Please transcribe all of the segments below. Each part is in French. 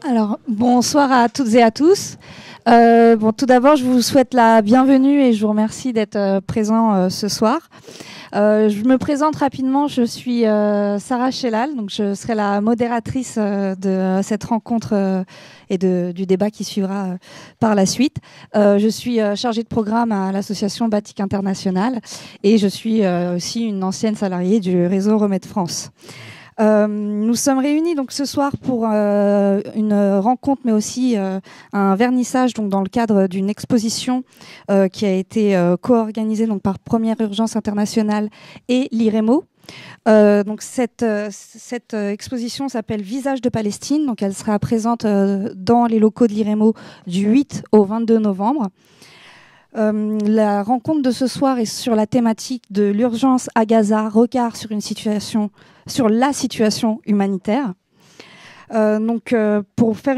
Alors, bonsoir à toutes et à tous. Tout d'abord, je vous souhaite la bienvenue et je vous remercie d'être présents ce soir. Je me présente rapidement, je suis Sarah Chellal, donc je serai la modératrice de cette rencontre et du débat qui suivra par la suite. Je suis chargée de programme à l'association Batik International et je suis aussi une ancienne salariée du réseau Remède France. Nous sommes réunis donc ce soir pour une rencontre, mais aussi un vernissage donc dans le cadre d'une exposition qui a été co-organisée donc par Première Urgence Internationale et l'IREMO. Donc cette exposition s'appelle Visage de Palestine. Donc elle sera présente dans les locaux de l'IREMO du 8 au 22 novembre. La rencontre de ce soir est sur la thématique de l'urgence à Gaza, regard sur sur la situation humanitaire. Pour faire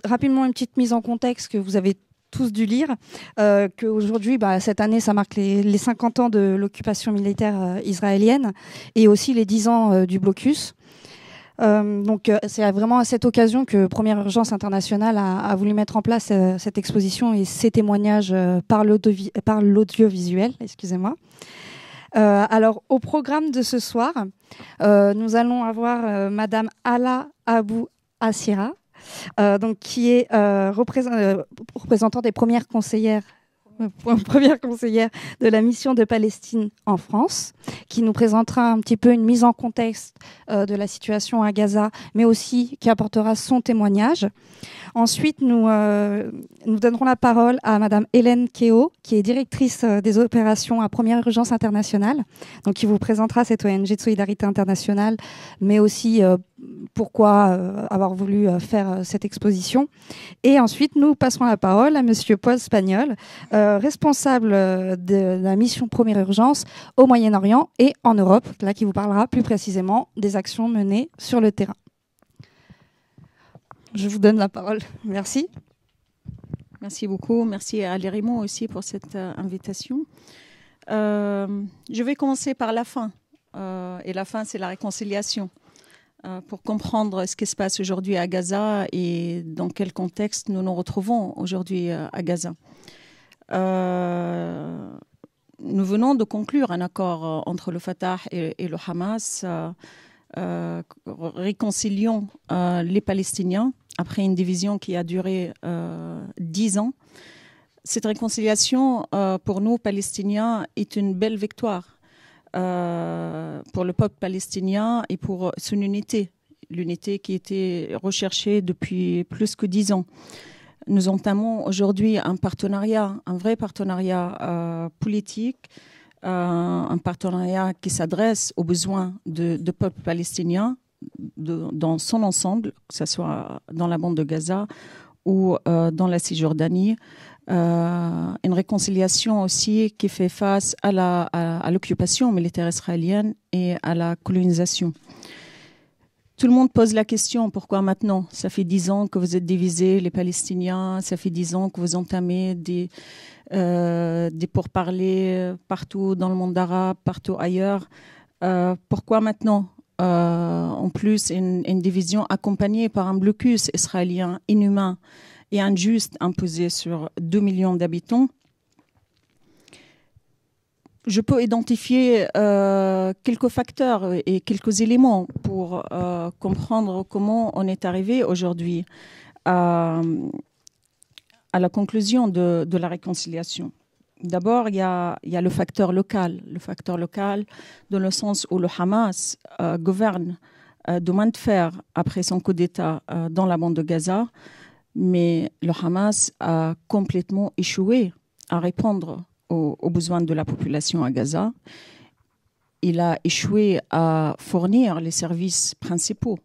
rapidement une petite mise en contexte que vous avez tous dû lire, qu'aujourd'hui, cette année, ça marque les 50 ans de l'occupation militaire israélienne et aussi les 10 ans du blocus. C'est vraiment à cette occasion que Première Urgence Internationale a voulu mettre en place cette exposition et ces témoignages par l'audiovisuel. Excusez-moi. Alors, au programme de ce soir, nous allons avoir Madame Hala Abou Assira, qui est représentante des première conseillère de la mission de Palestine en France, qui nous présentera un petit peu une mise en contexte de la situation à Gaza, mais aussi qui apportera son témoignage. Ensuite, nous donnerons la parole à Madame Hélène Keo, qui est directrice des opérations à Première Urgence Internationale, donc qui vous présentera cette ONG de solidarité internationale, mais aussi pourquoi avoir voulu faire cette exposition. Et ensuite, nous passerons la parole à Monsieur Paul Spagnol, responsable de la mission Première Urgence au Moyen-Orient et en Europe, là qui vous parlera plus précisément des actions menées sur le terrain. Je vous donne la parole. Merci. Merci beaucoup. Merci à l'IREMO aussi pour cette invitation. Je vais commencer par la fin. Et la fin, c'est la réconciliation. Pour comprendre ce qui se passe aujourd'hui à Gaza et dans quel contexte nous nous retrouvons aujourd'hui à Gaza. Nous venons de conclure un accord entre le Fatah et le Hamas, réconciliant les Palestiniens après une division qui a duré 10 ans. Cette réconciliation, pour nous, Palestiniens, est une belle victoire pour le peuple palestinien et pour son unité, l'unité qui était recherchée depuis plus que 10 ans. Nous entamons aujourd'hui un partenariat, un vrai partenariat politique, un partenariat qui s'adresse aux besoins du peuple palestinien dans son ensemble, que ce soit dans la bande de Gaza ou dans la Cisjordanie. Une réconciliation aussi qui fait face à l'occupation militaire israélienne et à la colonisation. Tout le monde pose la question, pourquoi maintenant? Ça fait 10 ans que vous êtes divisés, les Palestiniens, ça fait 10 ans que vous entamez des pourparlers partout dans le monde arabe, partout ailleurs. Pourquoi maintenant? En plus, une division accompagnée par un blocus israélien inhumain et injuste imposé sur 2 millions d'habitants. Je peux identifier quelques facteurs et quelques éléments pour comprendre comment on est arrivé aujourd'hui à la conclusion de la réconciliation. D'abord, il y a le facteur local dans le sens où le Hamas gouverne de main de fer après son coup d'État dans la bande de Gaza, mais le Hamas a complètement échoué à répondre aux besoins de la population à Gaza. Il a échoué à fournir les services principaux,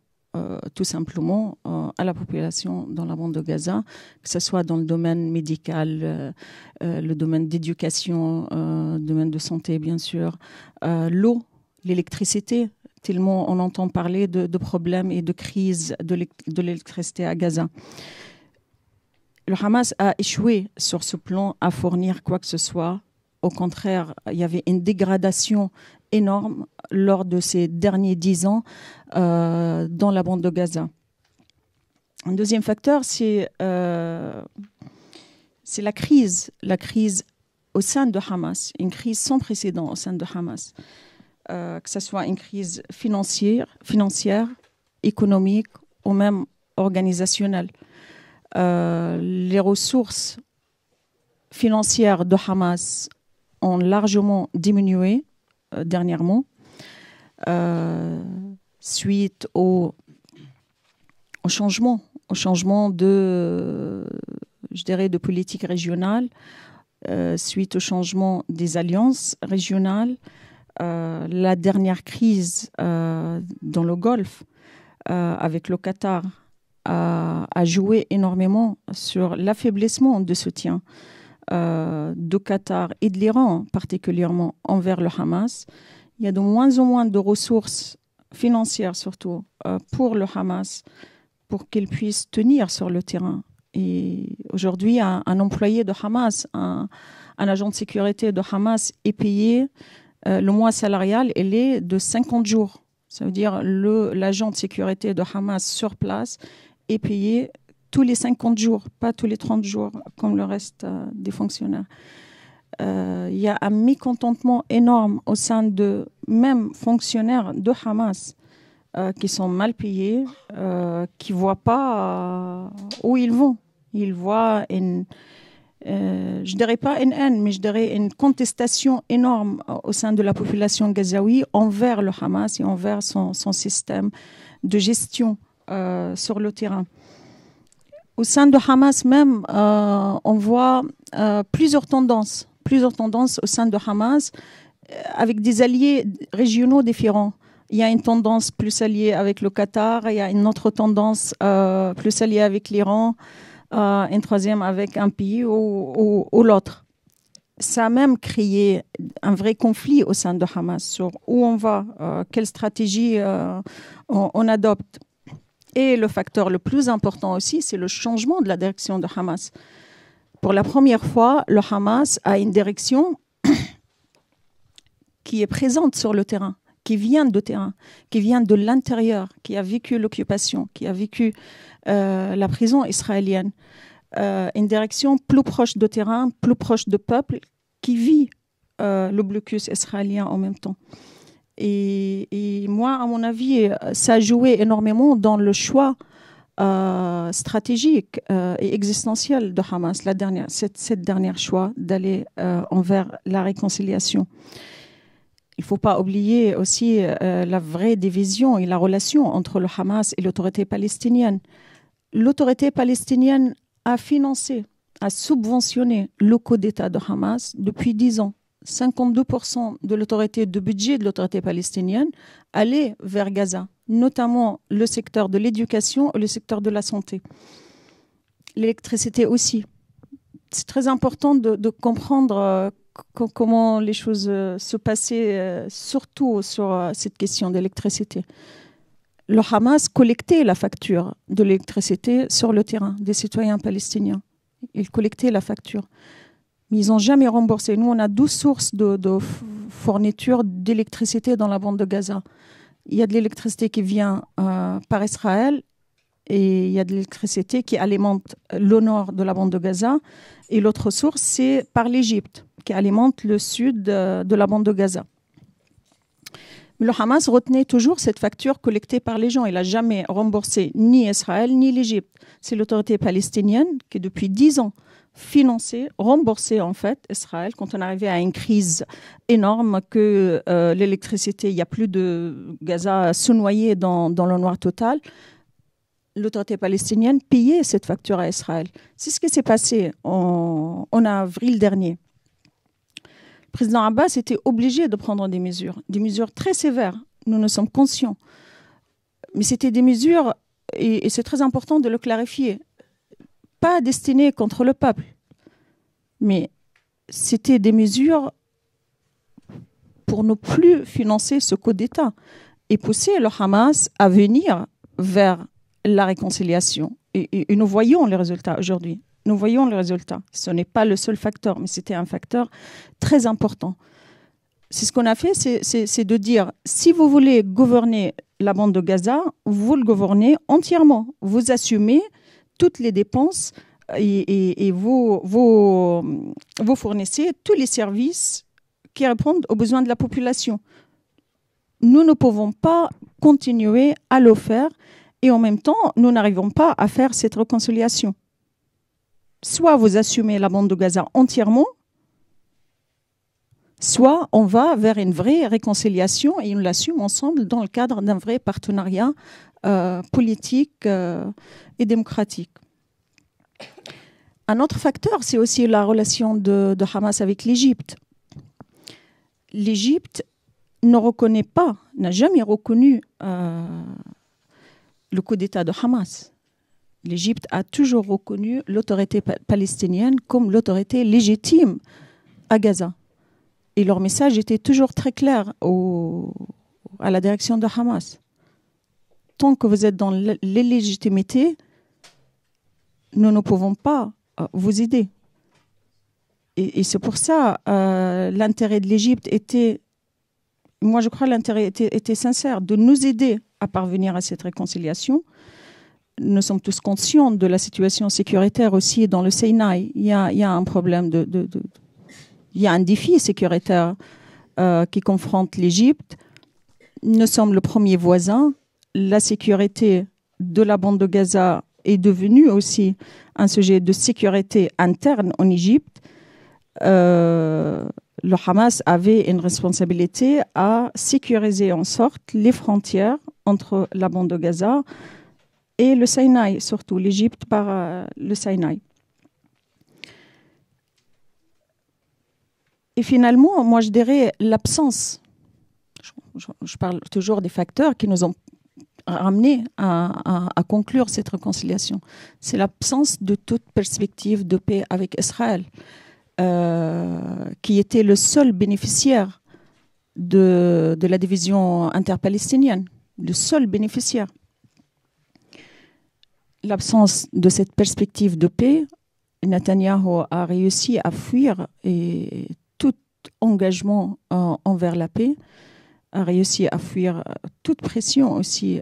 tout simplement, à la population dans la bande de Gaza, que ce soit dans le domaine médical, le domaine d'éducation, le domaine de santé, bien sûr, l'eau, l'électricité. Tellement on entend parler de problèmes et de crises de l'électricité à Gaza. Le Hamas a échoué sur ce plan à fournir quoi que ce soit. Au contraire, il y avait une dégradation énorme lors de ces derniers 10 ans dans la bande de Gaza. Un deuxième facteur, c'est la crise au sein de Hamas, une crise sans précédent au sein de Hamas, que ce soit une crise financière, économique ou même organisationnelle. Les ressources financières de Hamas ont largement diminué dernièrement, suite au changement de politique régionale, suite au changement des alliances régionales, la dernière crise dans le Golfe avec le Qatar a joué énormément sur l'affaiblissement de soutien du Qatar et de l'Iran particulièrement envers le Hamas. Il y a de moins en moins de ressources financières surtout pour le Hamas pour qu'il puisse tenir sur le terrain. Et aujourd'hui, un employé de Hamas, un agent de sécurité de Hamas est payé, le mois salarial, il est de 50 jours. Ça veut dire l'agent de sécurité de Hamas sur place est payé tous les 50 jours, pas tous les 30 jours comme le reste des fonctionnaires. Il y a un mécontentement énorme au sein de même fonctionnaires de Hamas qui sont mal payés, qui ne voient pas où ils vont. Ils voient je ne dirais pas une haine, mais je dirais une contestation énorme au sein de la population gazaoui envers le Hamas et envers son système de gestion sur le terrain. Au sein de Hamas même, on voit plusieurs tendances au sein de Hamas avec des alliés régionaux différents. Il y a une tendance plus alliée avec le Qatar, il y a une autre tendance plus alliée avec l'Iran, une troisième avec un pays ou l'autre. Ça a même créé un vrai conflit au sein de Hamas sur où on va, quelle stratégie on adopte. Et le facteur le plus important aussi, c'est le changement de la direction de Hamas. Pour la première fois, le Hamas a une direction qui est présente sur le terrain, qui vient de terrain, qui vient de l'intérieur, qui a vécu l'occupation, qui a vécu la prison israélienne. Une direction plus proche de terrain, plus proche de peuple, qui vit le blocus israélien en même temps. Et moi, à mon avis, ça a joué énormément dans le choix stratégique et existentiel de Hamas, cette dernière choix d'aller envers la réconciliation. Il ne faut pas oublier aussi la vraie division et la relation entre le Hamas et l'autorité palestinienne. L'autorité palestinienne a financé, a subventionné le coup d'État de Hamas depuis 10 ans. 52% de budget de l'autorité palestinienne allait vers Gaza, notamment le secteur de l'éducation et le secteur de la santé. L'électricité aussi. C'est très important de comprendre comment les choses se passaient, surtout sur cette question d'électricité. Le Hamas collectait la facture de l'électricité sur le terrain des citoyens palestiniens. Ils collectaient la facture. Mais ils n'ont jamais remboursé. Nous, on a 12 sources de fourniture d'électricité dans la bande de Gaza. Il y a de l'électricité qui vient par Israël et il y a de l'électricité qui alimente le nord de la bande de Gaza. Et l'autre source, c'est par l'Égypte, qui alimente le sud de la bande de Gaza. Mais le Hamas retenait toujours cette facture collectée par les gens. Il n'a jamais remboursé ni Israël ni l'Égypte. C'est l'autorité palestinienne qui, depuis 10 ans, financé, remboursé en fait Israël quand on arrivait à une crise énorme que l'électricité, il n'y a plus de Gaza se noyer dans le noir total. L'autorité palestinienne payait cette facture à Israël. C'est ce qui s'est passé en avril dernier. Le président Abbas était obligé de prendre des mesures très sévères. Nous en sommes conscients. Mais c'était des mesures, et c'est très important de le clarifier, pas destinées contre le peuple, mais c'était des mesures pour ne plus financer ce coup d'État et pousser le Hamas à venir vers la réconciliation. Et nous voyons les résultats aujourd'hui. Nous voyons les résultats. Ce n'est pas le seul facteur, mais c'était un facteur très important. C'est ce qu'on a fait, c'est de dire, si vous voulez gouverner la bande de Gaza, vous le gouvernez entièrement. Vous assumez toutes les dépenses et vous fournissez tous les services qui répondent aux besoins de la population. Nous ne pouvons pas continuer à le faire et en même temps, nous n'arrivons pas à faire cette réconciliation. Soit vous assumez la bande de Gaza entièrement, soit on va vers une vraie réconciliation et on l'assume ensemble dans le cadre d'un vrai partenariat politique et démocratique. Un autre facteur, c'est aussi la relation de Hamas avec l'Égypte. L'Égypte ne reconnaît pas, n'a jamais reconnu le coup d'État de Hamas. L'Égypte a toujours reconnu l'autorité palestinienne comme l'autorité légitime à Gaza. Et leur message était toujours très clair à la direction de Hamas. Tant que vous êtes dans l'illégitimité, nous ne pouvons pas vous aider. Et c'est pour ça l'intérêt de l'Égypte était, moi je crois l'intérêt était sincère, de nous aider à parvenir à cette réconciliation. Nous sommes tous conscients de la situation sécuritaire aussi dans le Sinaï. Il y a un problème il y a un défi sécuritaire qui confronte l'Égypte. Nous sommes le premier voisin. La sécurité de la bande de Gaza est devenue aussi un sujet de sécurité interne en Égypte. Le Hamas avait une responsabilité à sécuriser en sorte les frontières entre la bande de Gaza et le Sinaï, surtout l'Égypte par le Sinaï. Et finalement, moi je dirais l'absence, je parle toujours des facteurs qui nous ont ramenés à conclure cette réconciliation. C'est l'absence de toute perspective de paix avec Israël, qui était le seul bénéficiaire de la division interpalestinienne, le seul bénéficiaire. L'absence de cette perspective de paix, Netanyahou a réussi à fuir et tout engagement envers la paix, a réussi à fuir toute pression aussi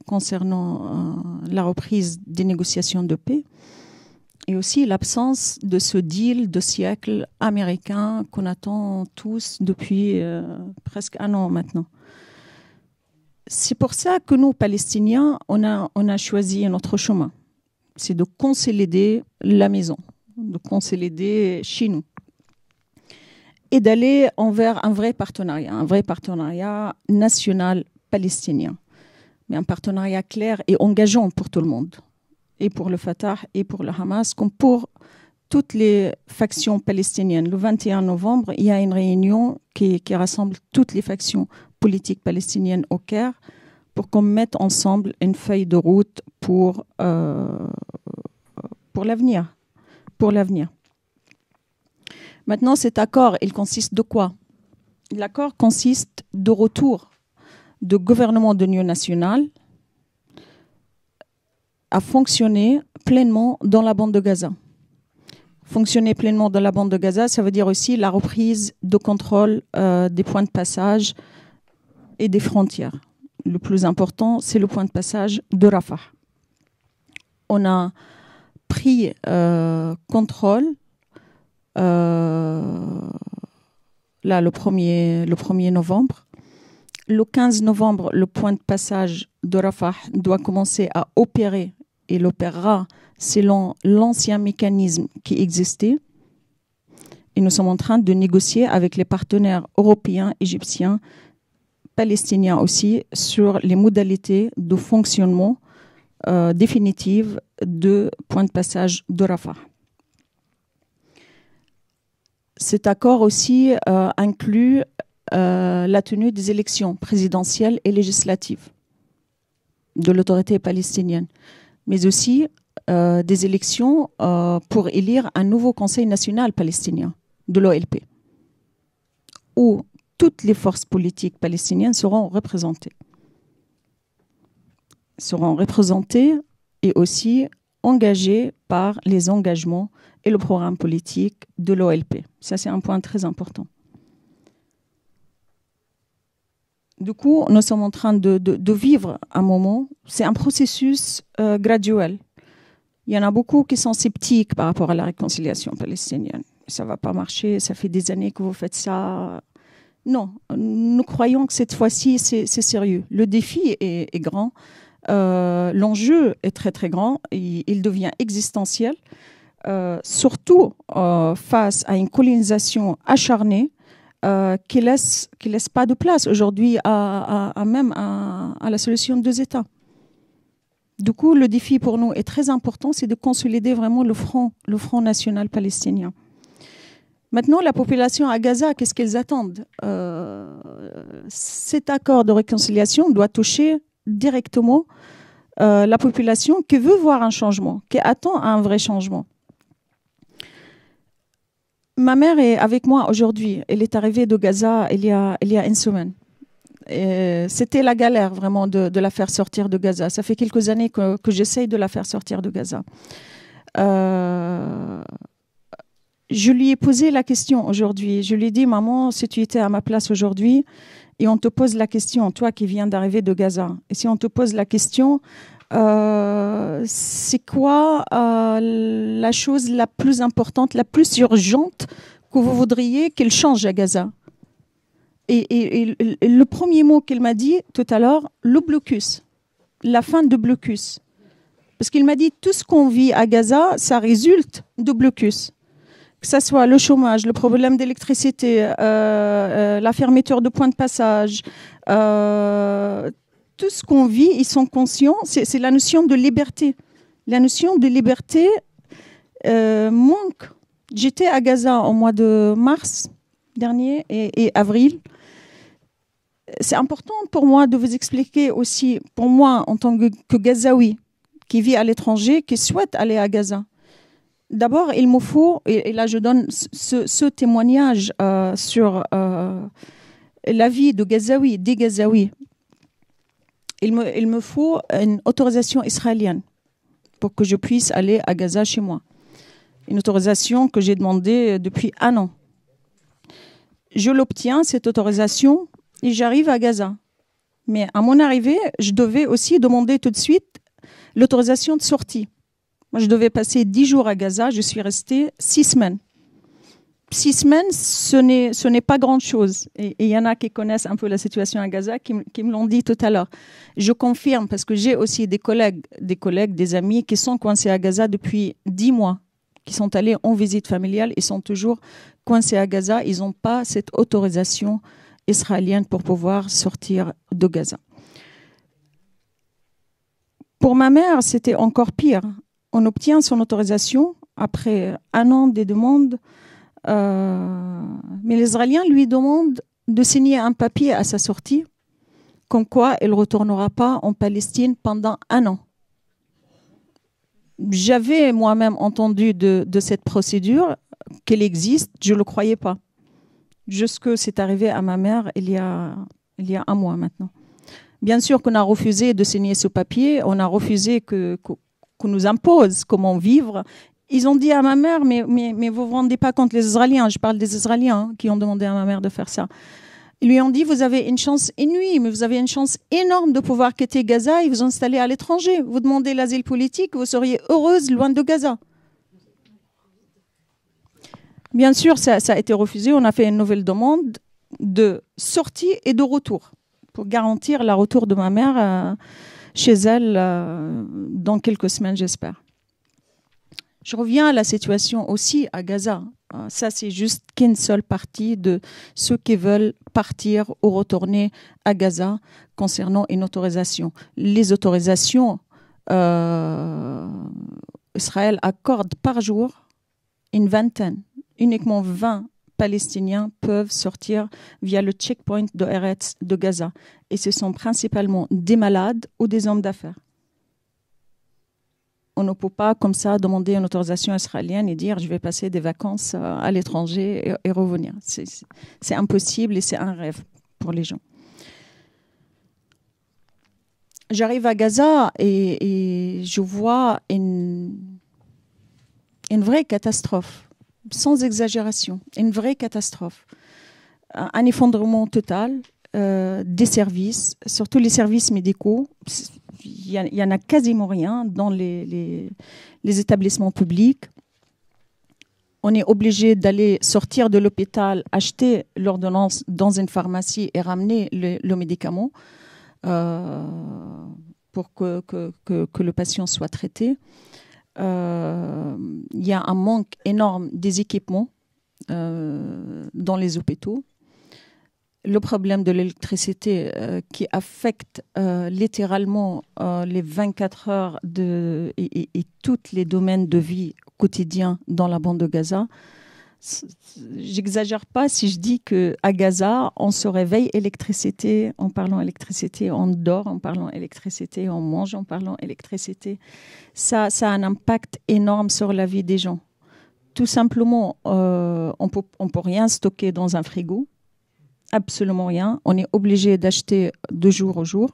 concernant la reprise des négociations de paix et aussi l'absence de ce deal de siècle américain qu'on attend tous depuis presque un an maintenant. C'est pour ça que nous, Palestiniens, on a choisi un autre chemin. C'est de consolider la maison, de consolider chez nous et d'aller envers un vrai partenariat national palestinien, mais un partenariat clair et engageant pour tout le monde, et pour le Fatah et pour le Hamas, comme pour toutes les factions palestiniennes. Le 21 novembre, il y a une réunion qui rassemble toutes les factions politiques palestiniennes au Caire pour qu'on mette ensemble une feuille de route pour l'avenir. Maintenant, cet accord, il consiste de quoi? L'accord consiste de retour de gouvernement d'union nationale à fonctionner pleinement dans la bande de Gaza. Fonctionner pleinement dans la bande de Gaza, ça veut dire aussi la reprise de contrôle des points de passage et des frontières. Le plus important, c'est le point de passage de Rafah. On a pris contrôle là, le 1er novembre. Le 15 novembre, le point de passage de Rafah doit commencer à opérer et il opérera selon l'ancien mécanisme qui existait. Et nous sommes en train de négocier avec les partenaires européens, égyptiens, palestiniens aussi, sur les modalités de fonctionnement définitive de point de passage de Rafah. Cet accord aussi inclut la tenue des élections présidentielles et législatives de l'autorité palestinienne, mais aussi des élections pour élire un nouveau Conseil national palestinien de l'OLP, où toutes les forces politiques palestiniennes seront représentées et aussi engagées par les engagements et le programme politique de l'OLP. Ça, c'est un point très important. Du coup, nous sommes en train de vivre un moment. C'est un processus graduel. Il y en a beaucoup qui sont sceptiques par rapport à la réconciliation palestinienne. Ça ne va pas marcher, ça fait des années que vous faites ça. Non, nous croyons que cette fois-ci, c'est sérieux. Le défi est grand. L'enjeu est très, très grand. Il devient existentiel, surtout face à une colonisation acharnée qui laisse pas de place aujourd'hui à la solution de 2 États. Du coup, le défi pour nous est très important, c'est de consolider vraiment le front national palestinien. Maintenant, la population à Gaza, qu'est-ce qu'ils attendent? Cet accord de réconciliation doit toucher directement la population qui veut voir un changement, qui attend un vrai changement. Ma mère est avec moi aujourd'hui. Elle est arrivée de Gaza il y a une semaine. C'était la galère vraiment de la faire sortir de Gaza. Ça fait quelques années que j'essaye de la faire sortir de Gaza. Je lui ai posé la question aujourd'hui. Je lui ai dit, maman, si tu étais à ma place aujourd'hui et on te pose la question, toi qui viens d'arriver de Gaza, et si on te pose la question, c'est quoi la chose la plus importante, la plus urgente que vous voudriez qu'elle change à Gaza? Et le premier mot qu'elle m'a dit tout à l'heure, le blocus, la fin de blocus. Parce qu'il m'a dit, tout ce qu'on vit à Gaza, ça résulte de blocus. Que ce soit le chômage, le problème d'électricité, la fermeture de points de passage, tout ce qu'on vit, ils sont conscients, c'est la notion de liberté. La notion de liberté manque. J'étais à Gaza au mois de mars dernier et avril. C'est important pour moi de vous expliquer aussi, pour moi, en tant que Gazaoui, qui vit à l'étranger, qui souhaite aller à Gaza. D'abord, il me faut, et là je donne ce témoignage sur la vie de Gazaoui, des Gazaouis. Il me faut une autorisation israélienne pour que je puisse aller à Gaza chez moi. Une autorisation que j'ai demandée depuis 1 an. Je l'obtiens, cette autorisation, et j'arrive à Gaza. Mais à mon arrivée, je devais aussi demander tout de suite l'autorisation de sortie. Moi, je devais passer 10 jours à Gaza, je suis restée 6 semaines. 6 semaines, ce n'est pas grand-chose. Et il y en a qui connaissent un peu la situation à Gaza, qui me l'ont dit tout à l'heure. Je confirme, parce que j'ai aussi des collègues, des amis qui sont coincés à Gaza depuis 10 mois, qui sont allés en visite familiale, ils sont toujours coincés à Gaza, ils n'ont pas cette autorisation israélienne pour pouvoir sortir de Gaza. Pour ma mère, c'était encore pire. On obtient son autorisation après 1 an des demandes, mais les Israéliens lui demandent de signer un papier à sa sortie, comme quoi elle ne retournera pas en Palestine pendant 1 an. J'avais moi-même entendu de cette procédure, qu'elle existe, je ne le croyais pas. Jusque c'est arrivé à ma mère il y a 1 mois maintenant. Bien sûr qu'on a refusé de signer ce papier, on a refusé qu'on nous impose comment vivre. Ils ont dit à ma mère, mais vous vous rendez pas compte, les Israéliens, je parle des Israéliens qui ont demandé à ma mère de faire ça. Ils lui ont dit, vous avez une chance inouïe, mais vous avez une chance énorme de pouvoir quitter Gaza et vous installer à l'étranger. Vous demandez l'asile politique, vous seriez heureuse loin de Gaza. Bien sûr, ça a été refusé. On a fait une nouvelle demande de sortie et de retour pour garantir le retour de ma mère chez elle dans quelques semaines, j'espère. Je reviens à la situation aussi à Gaza. Ça, c'est juste qu'une seule partie de ceux qui veulent partir ou retourner à Gaza concernant une autorisation. Les autorisations, Israël accorde par jour une vingtaine. Uniquement 20 Palestiniens peuvent sortir via le checkpoint de Eretz de Gaza. Et ce sont principalement des malades ou des hommes d'affaires. On ne peut pas comme ça demander une autorisation israélienne et dire je vais passer des vacances à l'étranger et revenir. C'est impossible et c'est un rêve pour les gens. J'arrive à Gaza et je vois une vraie catastrophe. Sans exagération, une vraie catastrophe. Un effondrement total. des services, surtout les services médicaux. Il y en a quasiment rien dans les établissements publics. On est obligé d'aller sortir de l'hôpital, acheter l'ordonnance dans une pharmacie et ramener le médicament pour que le patient soit traité. Il y a un manque énorme des équipements dans les hôpitaux. Le problème de l'électricité qui affecte littéralement les 24 heures et tous les domaines de vie quotidiens dans la bande de Gaza. J'exagère pas si je dis qu'à Gaza, on se réveille électricité en parlant électricité, on dort en parlant électricité, on mange en parlant électricité. Ça a un impact énorme sur la vie des gens. Tout simplement, on peut rien stocker dans un frigo. Absolument rien. On est obligé d'acheter de jour au jour.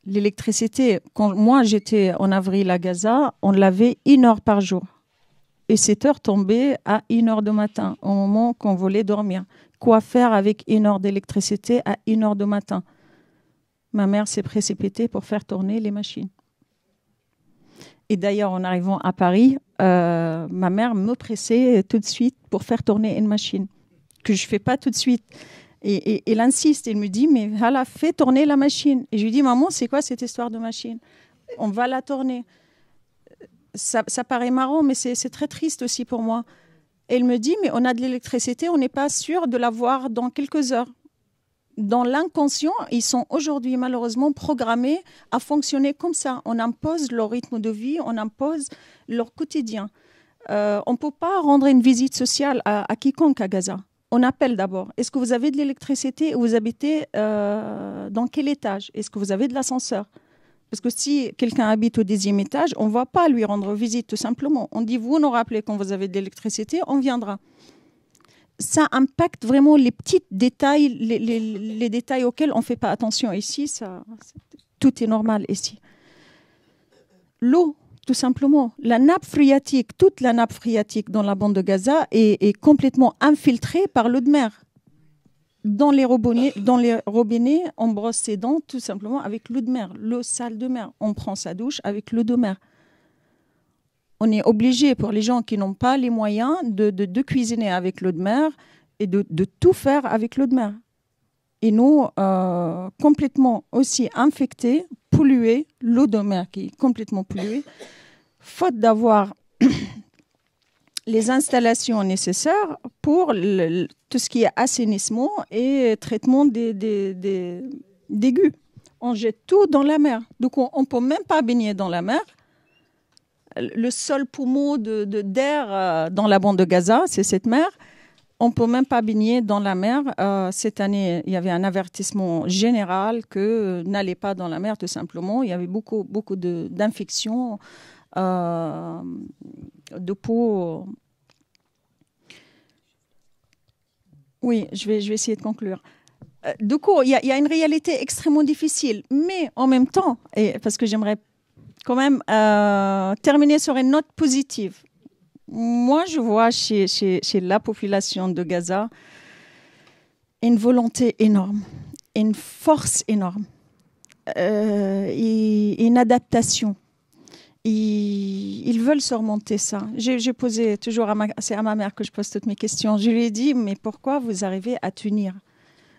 L'électricité, quand moi j'étais en avril à Gaza, on l'avait 1 heure par jour. Et cette heure tombait à 1 heure du matin, au moment qu'on voulait dormir. Quoi faire avec 1 heure d'électricité à 1 heure du matin? Ma mère s'est précipitée pour faire tourner les machines. Et d'ailleurs, en arrivant à Paris, ma mère me pressait tout de suite pour faire tourner une machine, que je ne fais pas tout de suite. Et elle insiste, elle me dit, mais voilà, fais tourner la machine. Et je lui dis, maman, c'est quoi cette histoire de machine? On va la tourner. Ça paraît marrant, mais c'est très triste aussi pour moi. Et elle me dit, mais on a de l'électricité, on n'est pas sûr de l'avoir dans quelques heures. Dans l'inconscient, ils sont aujourd'hui malheureusement programmés à fonctionner comme ça. On impose leur rythme de vie, on impose leur quotidien. On ne peut pas rendre une visite sociale à quiconque à Gaza. On appelle d'abord. Est-ce que vous avez de l'électricité? Vous habitez dans quel étage? Est-ce que vous avez de l'ascenseur? Parce que si quelqu'un habite au 10e étage, on ne va pas lui rendre visite tout simplement. On dit, vous nous rappelez quand vous avez de l'électricité, on viendra. Ça impacte vraiment les petits détails, les détails auxquels on ne fait pas attention ici. Tout est normal ici. L'eau, tout simplement. La nappe phréatique, toute la nappe phréatique dans la bande de Gaza est complètement infiltrée par l'eau de mer. Dans les robinets, on brosse ses dents tout simplement avec l'eau de mer, l'eau sale de mer. On prend sa douche avec l'eau de mer. On est obligé, pour les gens qui n'ont pas les moyens, de cuisiner avec l'eau de mer et de tout faire avec l'eau de mer. Et nous, complètement aussi infectés, pollués, l'eau de mer qui est complètement polluée, faute d'avoir les installations nécessaires pour tout ce qui est assainissement et traitement des dégueux. On jette tout dans la mer. Donc, on ne peut même pas baigner dans la mer. Le seul poumon d'air dans la bande de Gaza, c'est cette mer. On ne peut même pas baigner dans la mer. Cette année, il y avait un avertissement général que n'allez pas dans la mer, tout simplement. Il y avait beaucoup d'infections de peau. Oui, je vais essayer de conclure. Du coup, il y a une réalité extrêmement difficile. Mais en même temps, et parce que j'aimerais quand même terminer sur une note positive. Moi, je vois chez la population de Gaza une volonté énorme, une force énorme, une adaptation. Ils veulent surmonter ça. J'ai posé toujours c'est à ma mère que je pose toutes mes questions. Je lui ai dit, mais pourquoi vous arrivez à tenir?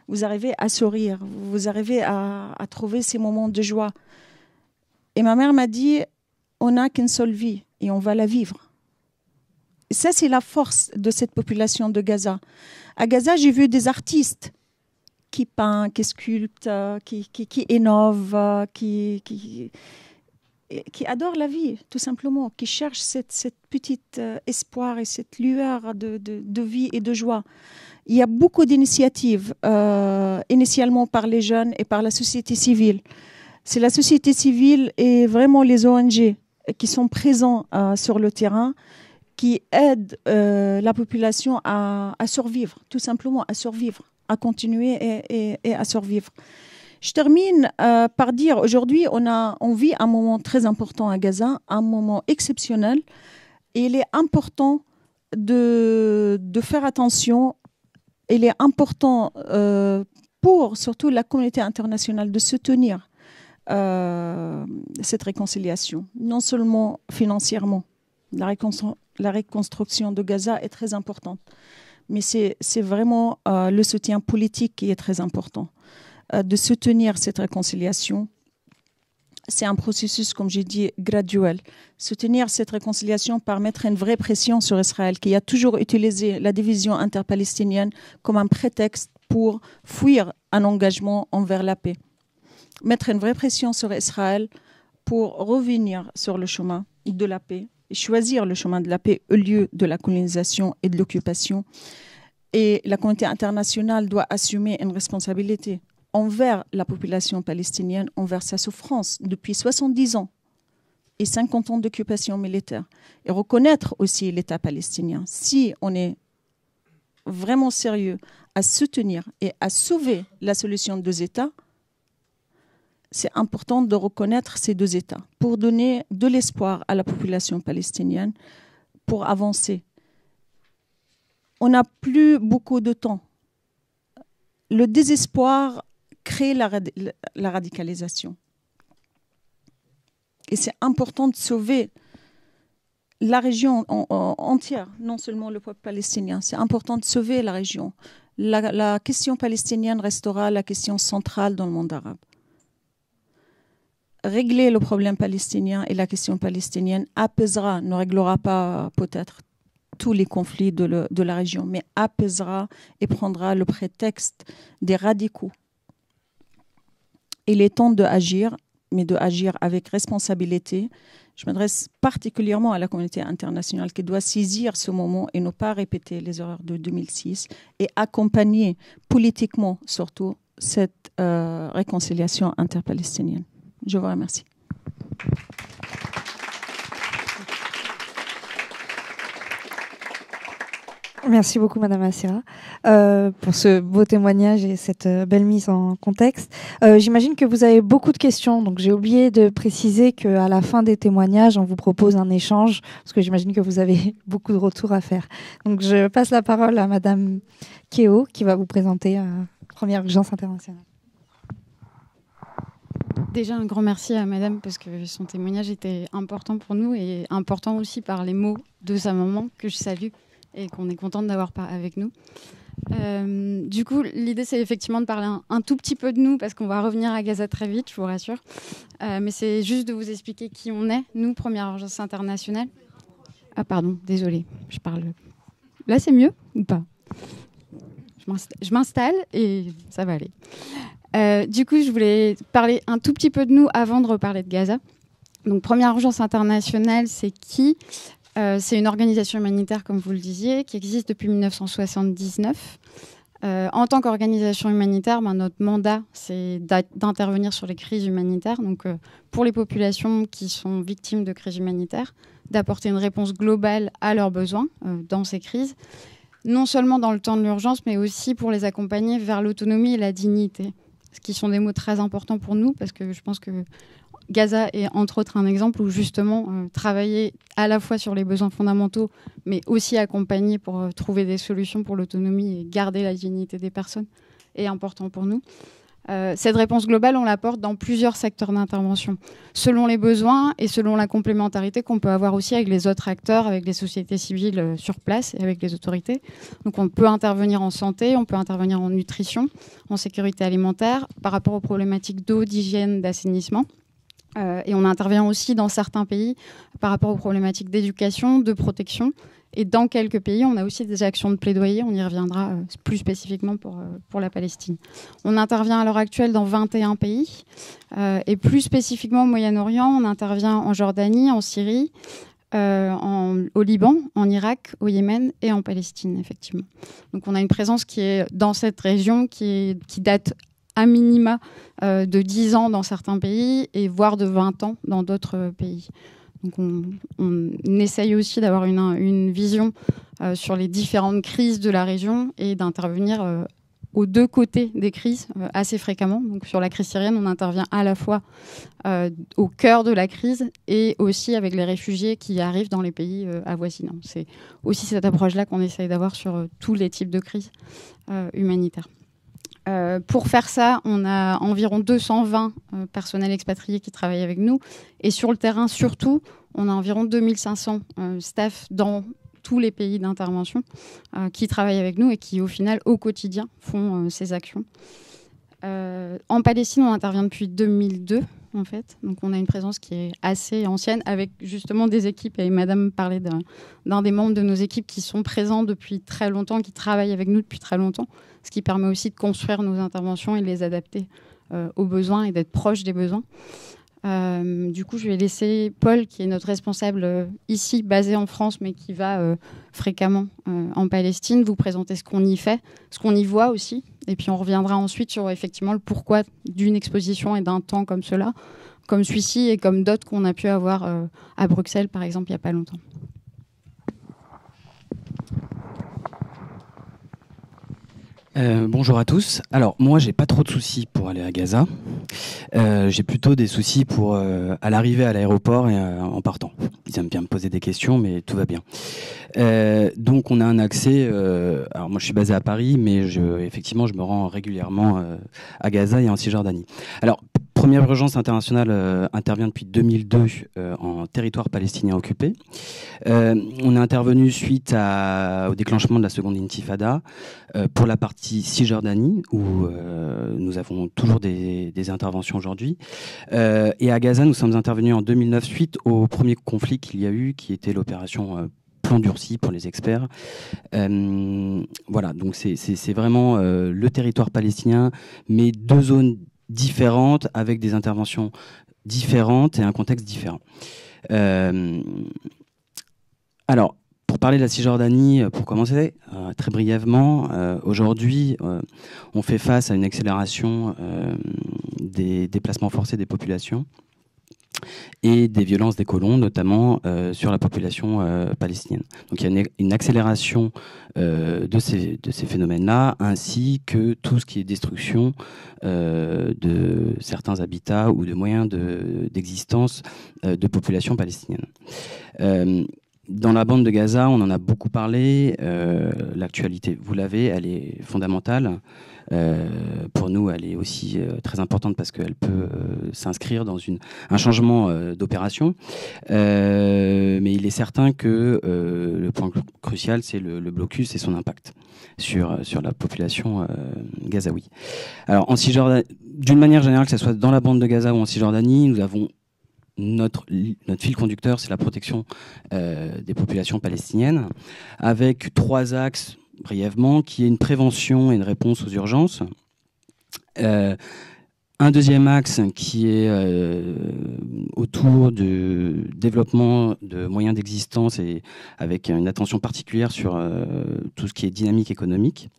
Vous arrivez à sourire? Vous arrivez à trouver ces moments de joie? Et ma mère m'a dit, on n'a qu'une seule vie et on va la vivre. Et ça, c'est la force de cette population de Gaza. À Gaza, j'ai vu des artistes qui peignent, qui sculptent, qui innovent, qui adorent la vie, tout simplement, qui cherchent cette petite espoir et cette lueur de vie et de joie. Il y a beaucoup d'initiatives, initialement par les jeunes et par la société civile. C'est la société civile et vraiment les ONG qui sont présents sur le terrain, qui aident la population à survivre, tout simplement à survivre, à continuer et à survivre. Je termine par dire, aujourd'hui, on vit un moment très important à Gaza, un moment exceptionnel, et il est important de faire attention il est important pour surtout la communauté internationale de soutenir cette réconciliation, non seulement financièrement. La reconstruction de Gaza est très importante, mais c'est vraiment le soutien politique qui est très important. De soutenir cette réconciliation, c'est un processus, comme j'ai dit, graduel. Soutenir cette réconciliation par mettre une vraie pression sur Israël, qui a toujours utilisé la division interpalestinienne comme un prétexte pour fuir un engagement envers la paix. Mettre une vraie pression sur Israël pour revenir sur le chemin de la paix et choisir le chemin de la paix au lieu de la colonisation et de l'occupation. Et la communauté internationale doit assumer une responsabilité envers la population palestinienne, envers sa souffrance depuis 70 ans et 50 ans d'occupation militaire. Et reconnaître aussi l'État palestinien. Si on est vraiment sérieux à soutenir et à sauver la solution de 2 États, c'est important de reconnaître ces 2 États pour donner de l'espoir à la population palestinienne pour avancer. On n'a plus beaucoup de temps. Le désespoir crée la radicalisation. Et c'est important de sauver la région entière, non seulement le peuple palestinien. C'est important de sauver la région. La question palestinienne restera la question centrale dans le monde arabe. Régler le problème palestinien et la question palestinienne apaisera, ne réglera pas peut-être tous les conflits de la région, mais apaisera et prendra le prétexte des radicaux. Il est temps d'agir, mais d'agir avec responsabilité. Je m'adresse particulièrement à la communauté internationale qui doit saisir ce moment et ne pas répéter les erreurs de 2006 et accompagner politiquement surtout cette réconciliation interpalestinienne. Je vous remercie. Merci beaucoup, Madame Assira, pour ce beau témoignage et cette belle mise en contexte. J'imagine que vous avez beaucoup de questions, donc j'ai oublié de préciser qu'à la fin des témoignages, on vous propose un échange, parce que j'imagine que vous avez beaucoup de retours à faire. Donc je passe la parole à Madame Keo, qui va vous présenter Première Urgence Internationale. Déjà, un grand merci à Madame, parce que son témoignage était important pour nous et important aussi par les mots de sa maman, que je salue et qu'on est contente d'avoir avec nous. Du coup, l'idée, c'est effectivement de parler un tout petit peu de nous, parce qu'on va revenir à Gaza très vite, je vous rassure. Mais c'est juste de vous expliquer qui on est, nous, Première Urgence Internationale. Ah pardon, désolée, je parle... Là, c'est mieux ou pas ? Je m'installe et ça va aller. Du coup, je voulais parler un tout petit peu de nous avant de reparler de Gaza. Donc, Première Urgence Internationale, c'est qui ? C'est une organisation humanitaire, comme vous le disiez, qui existe depuis 1979. En tant qu'organisation humanitaire, notre mandat, c'est d'intervenir sur les crises humanitaires, donc pour les populations qui sont victimes de crises humanitaires, d'apporter une réponse globale à leurs besoins dans ces crises, non seulement dans le temps de l'urgence, mais aussi pour les accompagner vers l'autonomie et la dignité, ce qui sont des mots très importants pour nous, parce que je pense que Gaza est entre autres un exemple où justement travailler à la fois sur les besoins fondamentaux, mais aussi accompagner pour trouver des solutions pour l'autonomie et garder la dignité des personnes est important pour nous. Cette réponse globale, on l'apporte dans plusieurs secteurs d'intervention, selon les besoins et selon la complémentarité qu'on peut avoir aussi avec les autres acteurs, avec les sociétés civiles sur place et avec les autorités. Donc on peut intervenir en santé, on peut intervenir en nutrition, en sécurité alimentaire, par rapport aux problématiques d'eau, d'hygiène, d'assainissement. Et on intervient aussi dans certains pays par rapport aux problématiques d'éducation, de protection. Et dans quelques pays, on a aussi des actions de plaidoyer. On y reviendra plus spécifiquement pour la Palestine. On intervient à l'heure actuelle dans 21 pays. Et plus spécifiquement au Moyen-Orient, on intervient en Jordanie, en Syrie, au Liban, en Irak, au Yémen et en Palestine, effectivement. Donc on a une présence qui est dans cette région qui date à minima de 10 ans dans certains pays et voire de 20 ans dans d'autres pays. Donc on essaye aussi d'avoir une vision sur les différentes crises de la région et d'intervenir aux deux côtés des crises assez fréquemment. Donc sur la crise syrienne, on intervient à la fois au cœur de la crise et aussi avec les réfugiés qui arrivent dans les pays avoisinants. C'est aussi cette approche-là qu'on essaye d'avoir sur tous les types de crises humanitaires. Pour faire ça, on a environ 220 personnels expatriés qui travaillent avec nous. Et sur le terrain, surtout, on a environ 2500 staff dans tous les pays d'intervention qui travaillent avec nous et qui, au final, au quotidien, font ces actions. En Palestine, on intervient depuis 2002, en fait. Donc, on a une présence qui est assez ancienne, avec justement des équipes. Et Madame parlait d'un des membres de nos équipes qui sont présents depuis très longtemps, qui travaillent avec nous depuis très longtemps, ce qui permet aussi de construire nos interventions et de les adapter aux besoins et d'être proche des besoins. Du coup, je vais laisser Paul, qui est notre responsable ici, basé en France, mais qui va fréquemment en Palestine, vous présenter ce qu'on y fait, ce qu'on y voit aussi. Et puis, on reviendra ensuite sur effectivement le pourquoi d'une exposition et d'un temps comme cela, comme celui-ci et comme d'autres qu'on a pu avoir à Bruxelles, par exemple, il n'y a pas longtemps. Bonjour à tous. Alors moi j'ai pas trop de soucis pour aller à Gaza. J'ai plutôt des soucis pour à l'arrivée à l'aéroport et en partant. Ils aiment bien me poser des questions, mais tout va bien. Donc on a un accès. Alors moi je suis basé à Paris, mais effectivement je me rends régulièrement à Gaza et en Cisjordanie. Alors première urgence internationale intervient depuis 2002 en territoire palestinien occupé. On est intervenu suite au déclenchement de la seconde intifada pour la partie Cisjordanie où nous avons toujours des interventions aujourd'hui. Et à Gaza, nous sommes intervenus en 2009 suite au premier conflit qu'il y a eu, qui était l'opération Plan Durci pour les experts. Voilà, donc c'est vraiment le territoire palestinien, mais deux zones différentes, avec des interventions différentes et un contexte différent. Alors, pour parler de la Cisjordanie, pour commencer, très brièvement, aujourd'hui, on fait face à une accélération des déplacements forcés des populations et des violences des colons, notamment sur la population palestinienne. Donc il y a une accélération de ces phénomènes-là, ainsi que tout ce qui est destruction de certains habitats ou de moyens d'existence de populations palestiniennes. Dans la bande de Gaza, on en a beaucoup parlé. L'actualité, vous l'avez, elle est fondamentale. Pour nous, elle est aussi très importante parce qu'elle peut s'inscrire dans un changement d'opération. Mais il est certain que le point crucial, c'est le blocus et son impact sur la population gazaoui. Alors, en Cisjordanie, d'une manière générale, que ce soit dans la bande de Gaza ou en Cisjordanie, nous avons notre fil conducteur, c'est la protection des populations palestiniennes, avec 3 axes, brièvement, qui est une prévention et une réponse aux urgences. Un deuxième axe qui est autour du développement de moyens d'existence et avec une attention particulière sur tout ce qui est dynamique économique.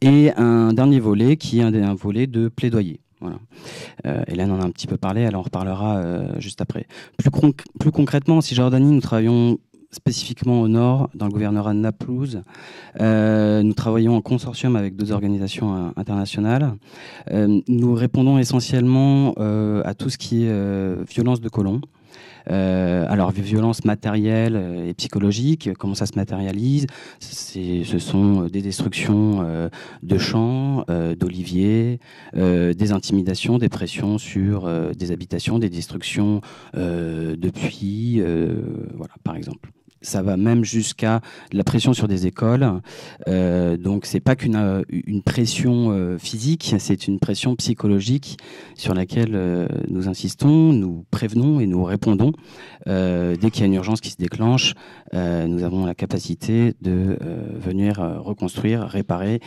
Et un dernier volet qui est un volet de plaidoyer. Voilà. Hélène en a un petit peu parlé, elle en reparlera juste après. Plus concrètement, en Cisjordanie, nous travaillons spécifiquement au nord, dans le gouvernorat de Naplouse. Nous travaillons en consortium avec 2 organisations internationales. Nous répondons essentiellement à tout ce qui est violence de colons. Alors, violence matérielle et psychologique, comment ça se matérialise? Ce sont des destructions de champs, d'oliviers, des intimidations, des pressions sur des habitations, des destructions de puits, voilà, par exemple. Ça va même jusqu'à la pression sur des écoles. Donc, c'est pas qu'une pression physique, c'est une pression psychologique sur laquelle nous insistons, nous prévenons et nous répondons. Dès qu'il y a une urgence qui se déclenche, nous avons la capacité de venir reconstruire, réparer,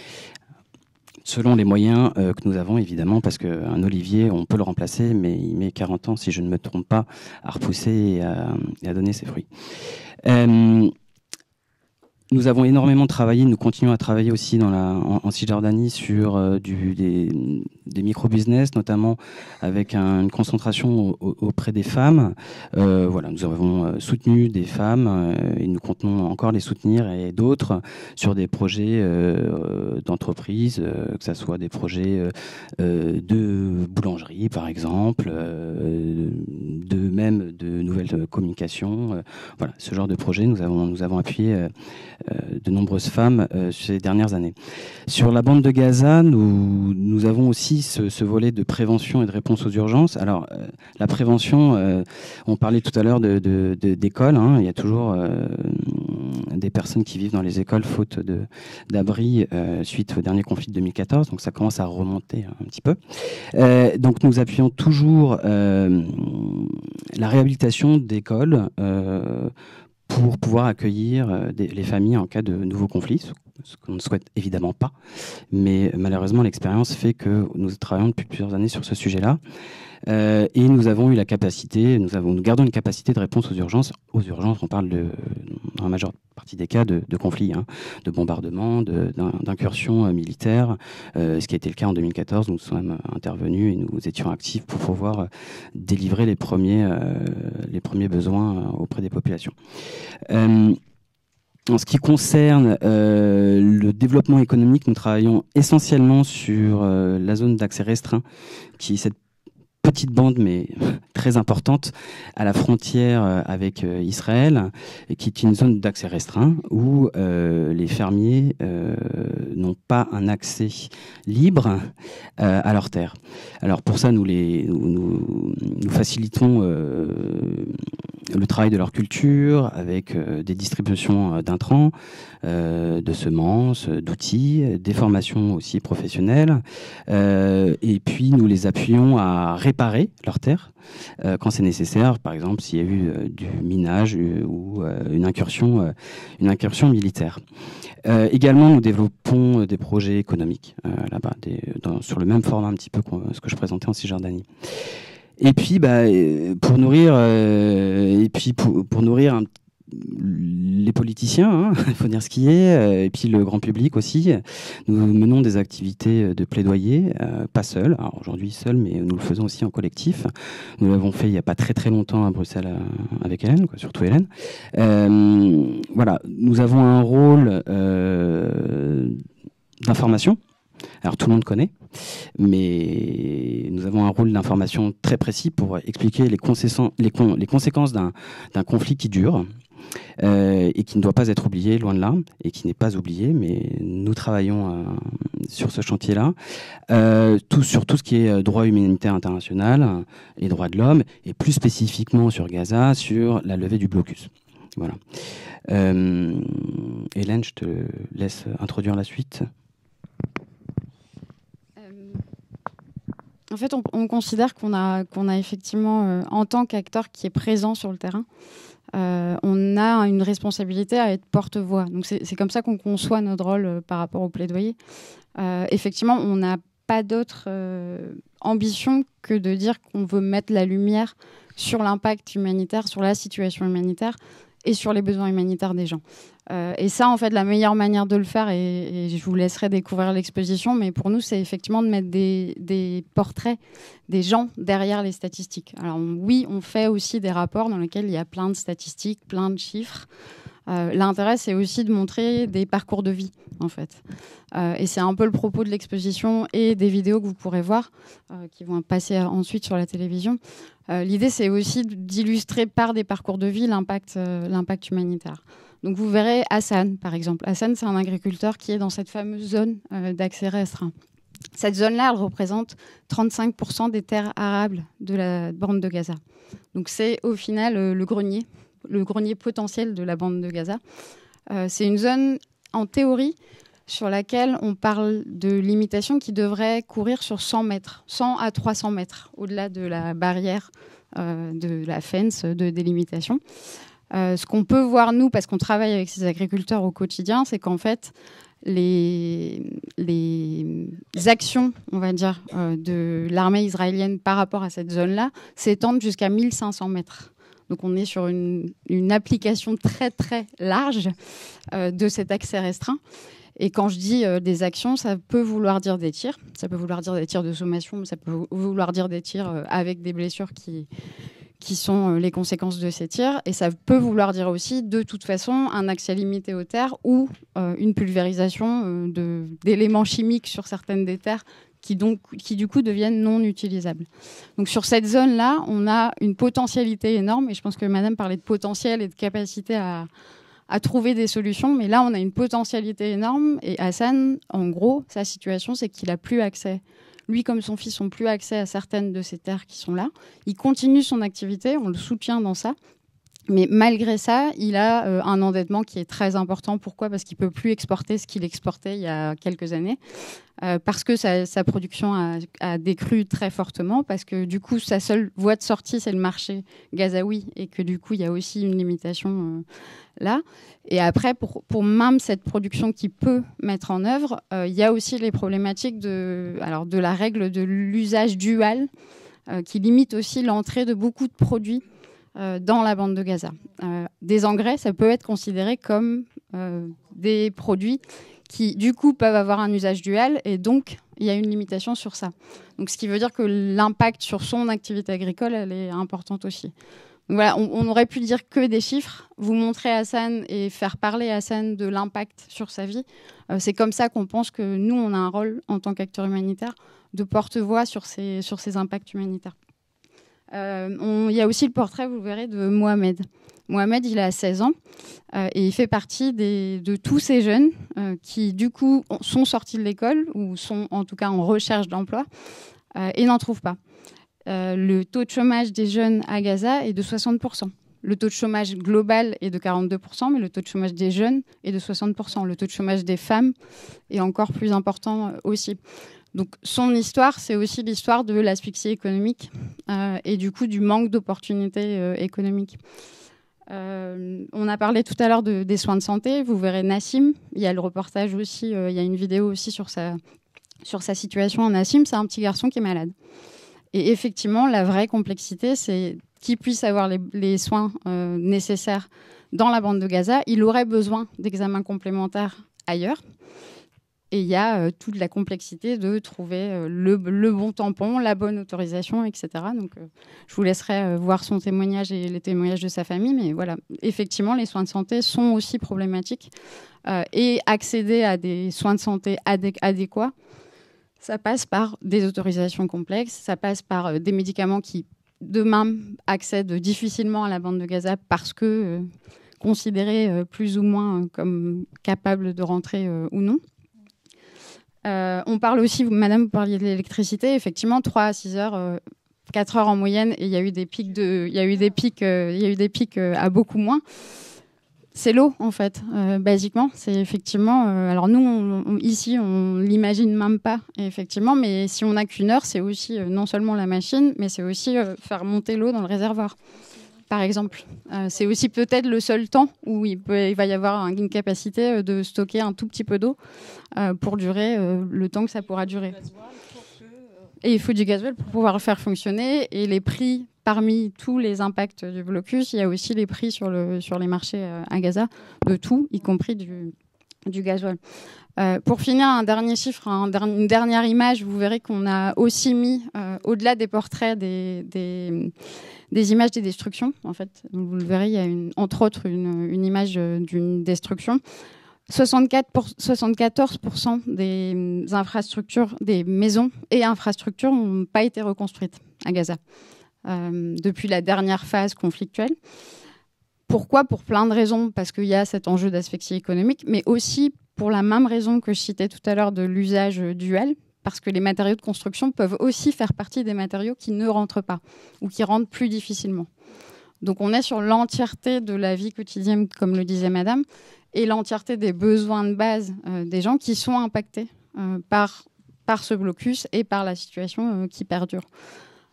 selon les moyens que nous avons, évidemment, parce qu'un olivier, on peut le remplacer, mais il met 40 ans, si je ne me trompe pas, à repousser et à donner ses fruits. Nous Nous avons énormément travaillé, nous continuons à travailler aussi en Cisjordanie sur des micro-business, notamment avec une concentration auprès des femmes. Voilà, nous avons soutenu des femmes et nous comptons encore les soutenir, et d'autres sur des projets d'entreprise, que ce soit des projets de boulangerie par exemple, même de nouvelles communications. Voilà, ce genre de projet, nous avons appuyé de nombreuses femmes ces dernières années. Sur la bande de Gaza, nous avons aussi ce volet de prévention et de réponse aux urgences. Alors, la prévention, on parlait tout à l'heure d'écoles. Il y a toujours des personnes qui vivent dans les écoles faute d'abri suite au dernier conflit de 2014. Donc, ça commence à remonter un petit peu. Donc, nous appuyons toujours la réhabilitation d'écoles pour pouvoir accueillir les familles en cas de nouveaux conflits, ce qu'on ne souhaite évidemment pas. Mais malheureusement, l'expérience fait que nous travaillons depuis plusieurs années sur ce sujet-là. Et nous avons eu la capacité, nous gardons une capacité de réponse aux urgences. Aux urgences, on parle dans la majeure partie des cas de conflits, de bombardements, d'incursions militaires, ce qui a été le cas en 2014. Nous sommes intervenus et nous étions actifs pour pouvoir délivrer les premiers besoins auprès des populations. En ce qui concerne le développement économique, nous travaillons essentiellement sur la zone d'accès restreint, qui est cette petite bande, mais très importante, à la frontière avec Israël, et qui est une zone d'accès restreint où les fermiers n'ont pas un accès libre à leurs terres. Alors pour ça, nous facilitons le travail de leur culture avec des distributions d'intrants, de semences, d'outils, des formations aussi professionnelles, et puis nous les appuyons à réparer leurs terres quand c'est nécessaire, par exemple s'il y a eu du minage ou une incursion militaire. Également, nous développons des projets économiques là-bas, sur le même format un petit peu que ce que je présentais en Cisjordanie. Et puis, pour nourrir les politiciens, il faut dire ce qui est, et puis le grand public aussi, nous menons des activités de plaidoyer, pas seuls, alors aujourd'hui seuls, mais nous le faisons aussi en collectif. Nous l'avons fait il n'y a pas très très longtemps à Bruxelles avec Hélène, surtout Hélène. Voilà, nous avons un rôle d'information. Alors tout le monde connaît, mais nous avons un rôle d'information très précis pour expliquer les conséquences d'un conflit qui dure et qui ne doit pas être oublié, loin de là, et qui n'est pas oublié, mais nous travaillons sur ce chantier-là, sur tout ce qui est droit humanitaire international, les droits de l'homme, et plus spécifiquement sur Gaza, sur la levée du blocus. Voilà. Hélène, je te laisse introduire la suite. En fait, on considère qu'on a effectivement, en tant qu'acteur qui est présent sur le terrain, on a une responsabilité à être porte-voix. Donc c'est comme ça qu'on conçoit notre rôle par rapport au plaidoyer. Effectivement, on n'a pas d'autre ambition que de dire qu'on veut mettre la lumière sur l'impact humanitaire, sur la situation humanitaire et sur les besoins humanitaires des gens. Et ça, en fait, la meilleure manière de le faire, et je vous laisserai découvrir l'exposition, mais pour nous, c'est effectivement de mettre des portraits des gens derrière les statistiques. Alors oui, on fait aussi des rapports dans lesquels il y a plein de statistiques, plein de chiffres. L'intérêt, c'est aussi de montrer des parcours de vie, en fait. Et c'est un peu le propos de l'exposition et des vidéos que vous pourrez voir, qui vont passer ensuite sur la télévision. L'idée, c'est aussi d'illustrer par des parcours de vie l'impact humanitaire. Donc vous verrez Hassan, par exemple. Hassan, c'est un agriculteur qui est dans cette fameuse zone d'accès restreint. Cette zone-là, elle représente 35% des terres arables de la bande de Gaza. Donc c'est au final le grenier potentiel de la bande de Gaza. C'est une zone, en théorie, sur laquelle on parle de limitations qui devraient courir sur 100 mètres, 100 à 300 mètres, au-delà de la barrière de la fence de délimitation. Ce qu'on peut voir, nous, parce qu'on travaille avec ces agriculteurs au quotidien, c'est qu'en fait, les actions, on va dire, de l'armée israélienne par rapport à cette zone-là s'étendent jusqu'à 1500 mètres. Donc on est sur une application très très large de cet accès restreint. Et quand je dis des actions, ça peut vouloir dire des tirs. Ça peut vouloir dire des tirs de sommation, mais ça peut vouloir dire des tirs avec des blessures qui sont les conséquences de ces tirs. Et ça peut vouloir dire aussi, de toute façon, un accès limité aux terres ou une pulvérisation d'éléments chimiques sur certaines des terres qui du coup deviennent non utilisables. Donc sur cette zone-là, on a une potentialité énorme, et je pense que Madame parlait de potentiel et de capacité à trouver des solutions, mais là on a une potentialité énorme, et Hassan, en gros, sa situation c'est qu'il n'a plus accès, lui comme son fils n'ont plus accès à certaines de ces terres qui sont là. Il continue son activité, on le soutient dans ça, mais malgré ça, il a un endettement qui est très important. Pourquoi ? Parce qu'il ne peut plus exporter ce qu'il exportait il y a quelques années, parce que sa production a décru très fortement, parce que du coup, sa seule voie de sortie, c'est le marché gazaoui, et que du coup, il y a aussi une limitation là. Et après, pour même cette production qu'il peut mettre en œuvre, il y a aussi les problématiques de la règle de l'usage dual, qui limite aussi l'entrée de beaucoup de produits dans la bande de Gaza. Des engrais, ça peut être considéré comme des produits qui, du coup, peuvent avoir un usage dual, et donc, il y a une limitation sur ça. Donc, ce qui veut dire que l'impact sur son activité agricole, elle est importante aussi. Donc, voilà, on aurait pu dire que des chiffres, vous montrer Hassan et faire parler Hassan de l'impact sur sa vie. C'est comme ça qu'on pense que nous, on a un rôle, en tant qu'acteur humanitaire, de porte-voix sur ces impacts humanitaires. Il y a aussi le portrait, vous verrez, de Mohamed. Mohamed, il a 16 ans et il fait partie de tous ces jeunes qui, du coup, sont sortis de l'école ou sont en tout cas en recherche d'emploi et n'en trouvent pas. Le taux de chômage des jeunes à Gaza est de 60%. Le taux de chômage global est de 42%, mais le taux de chômage des jeunes est de 60%. Le taux de chômage des femmes est encore plus important aussi. Donc son histoire, c'est aussi l'histoire de l'asphyxie économique et du coup du manque d'opportunités économiques. On a parlé tout à l'heure des soins de santé. Vous verrez Nassim. Il y a le reportage aussi, il y a une vidéo aussi sur sa situation. Nassim, c'est un petit garçon qui est malade. Et effectivement, la vraie complexité, c'est qu'il puisse avoir les soins nécessaires dans la bande de Gaza. Il aurait besoin d'examens complémentaires ailleurs. Et il y a toute la complexité de trouver le bon tampon, la bonne autorisation, etc. Donc, je vous laisserai voir son témoignage et les témoignages de sa famille. Mais voilà, effectivement, les soins de santé sont aussi problématiques. Et accéder à des soins de santé adéquats, ça passe par des autorisations complexes, ça passe par des médicaments qui, demain, accèdent difficilement à la bande de Gaza parce que considérés plus ou moins comme capables de rentrer ou non. On parle aussi, Madame, vous parliez de l'électricité, effectivement, 3 à 6 heures, 4 heures en moyenne, et il y a eu des pics à beaucoup moins. C'est l'eau, en fait, basiquement. C'est effectivement... alors nous, ici, on l'imagine même pas, effectivement, mais si on n'a qu'une heure, c'est aussi non seulement la machine, mais c'est aussi faire monter l'eau dans le réservoir, par exemple. C'est aussi peut-être le seul temps où il va y avoir une capacité de stocker un tout petit peu d'eau pour durer le temps que ça pourra durer. Et il faut du gasoil pour pouvoir le faire fonctionner. Et les prix, parmi tous les impacts du blocus, il y a aussi les prix sur les marchés à Gaza, de tout, y compris du gasoil. Pour finir, un dernier chiffre, une dernière image, vous verrez qu'on a aussi mis, au-delà des portraits, des images des destructions. En fait, vous le verrez, il y a entre autres une image d'une destruction. 74% des infrastructures, des maisons et infrastructures n'ont pas été reconstruites à Gaza depuis la dernière phase conflictuelle. Pourquoi ? Pour plein de raisons, parce qu'il y a cet enjeu d'asphyxie économique, mais aussi pour la même raison que je citais tout à l'heure de l'usage dual, parce que les matériaux de construction peuvent aussi faire partie des matériaux qui ne rentrent pas ou qui rentrent plus difficilement. Donc on est sur l'entièreté de la vie quotidienne, comme le disait Madame, et l'entièreté des besoins de base des gens qui sont impactés par ce blocus et par la situation qui perdure.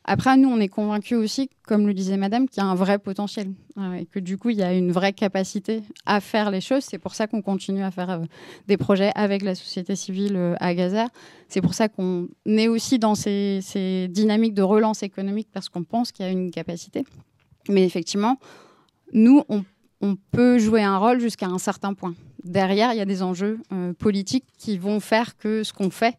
Après, nous, on est convaincus aussi, comme le disait Madame, qu'il y a un vrai potentiel et que du coup, il y a une vraie capacité à faire les choses. C'est pour ça qu'on continue à faire des projets avec la société civile à Gaza. C'est pour ça qu'on est aussi dans ces dynamiques de relance économique parce qu'on pense qu'il y a une capacité. Mais effectivement, nous, on peut jouer un rôle jusqu'à un certain point. Derrière, il y a des enjeux politiques qui vont faire que ce qu'on fait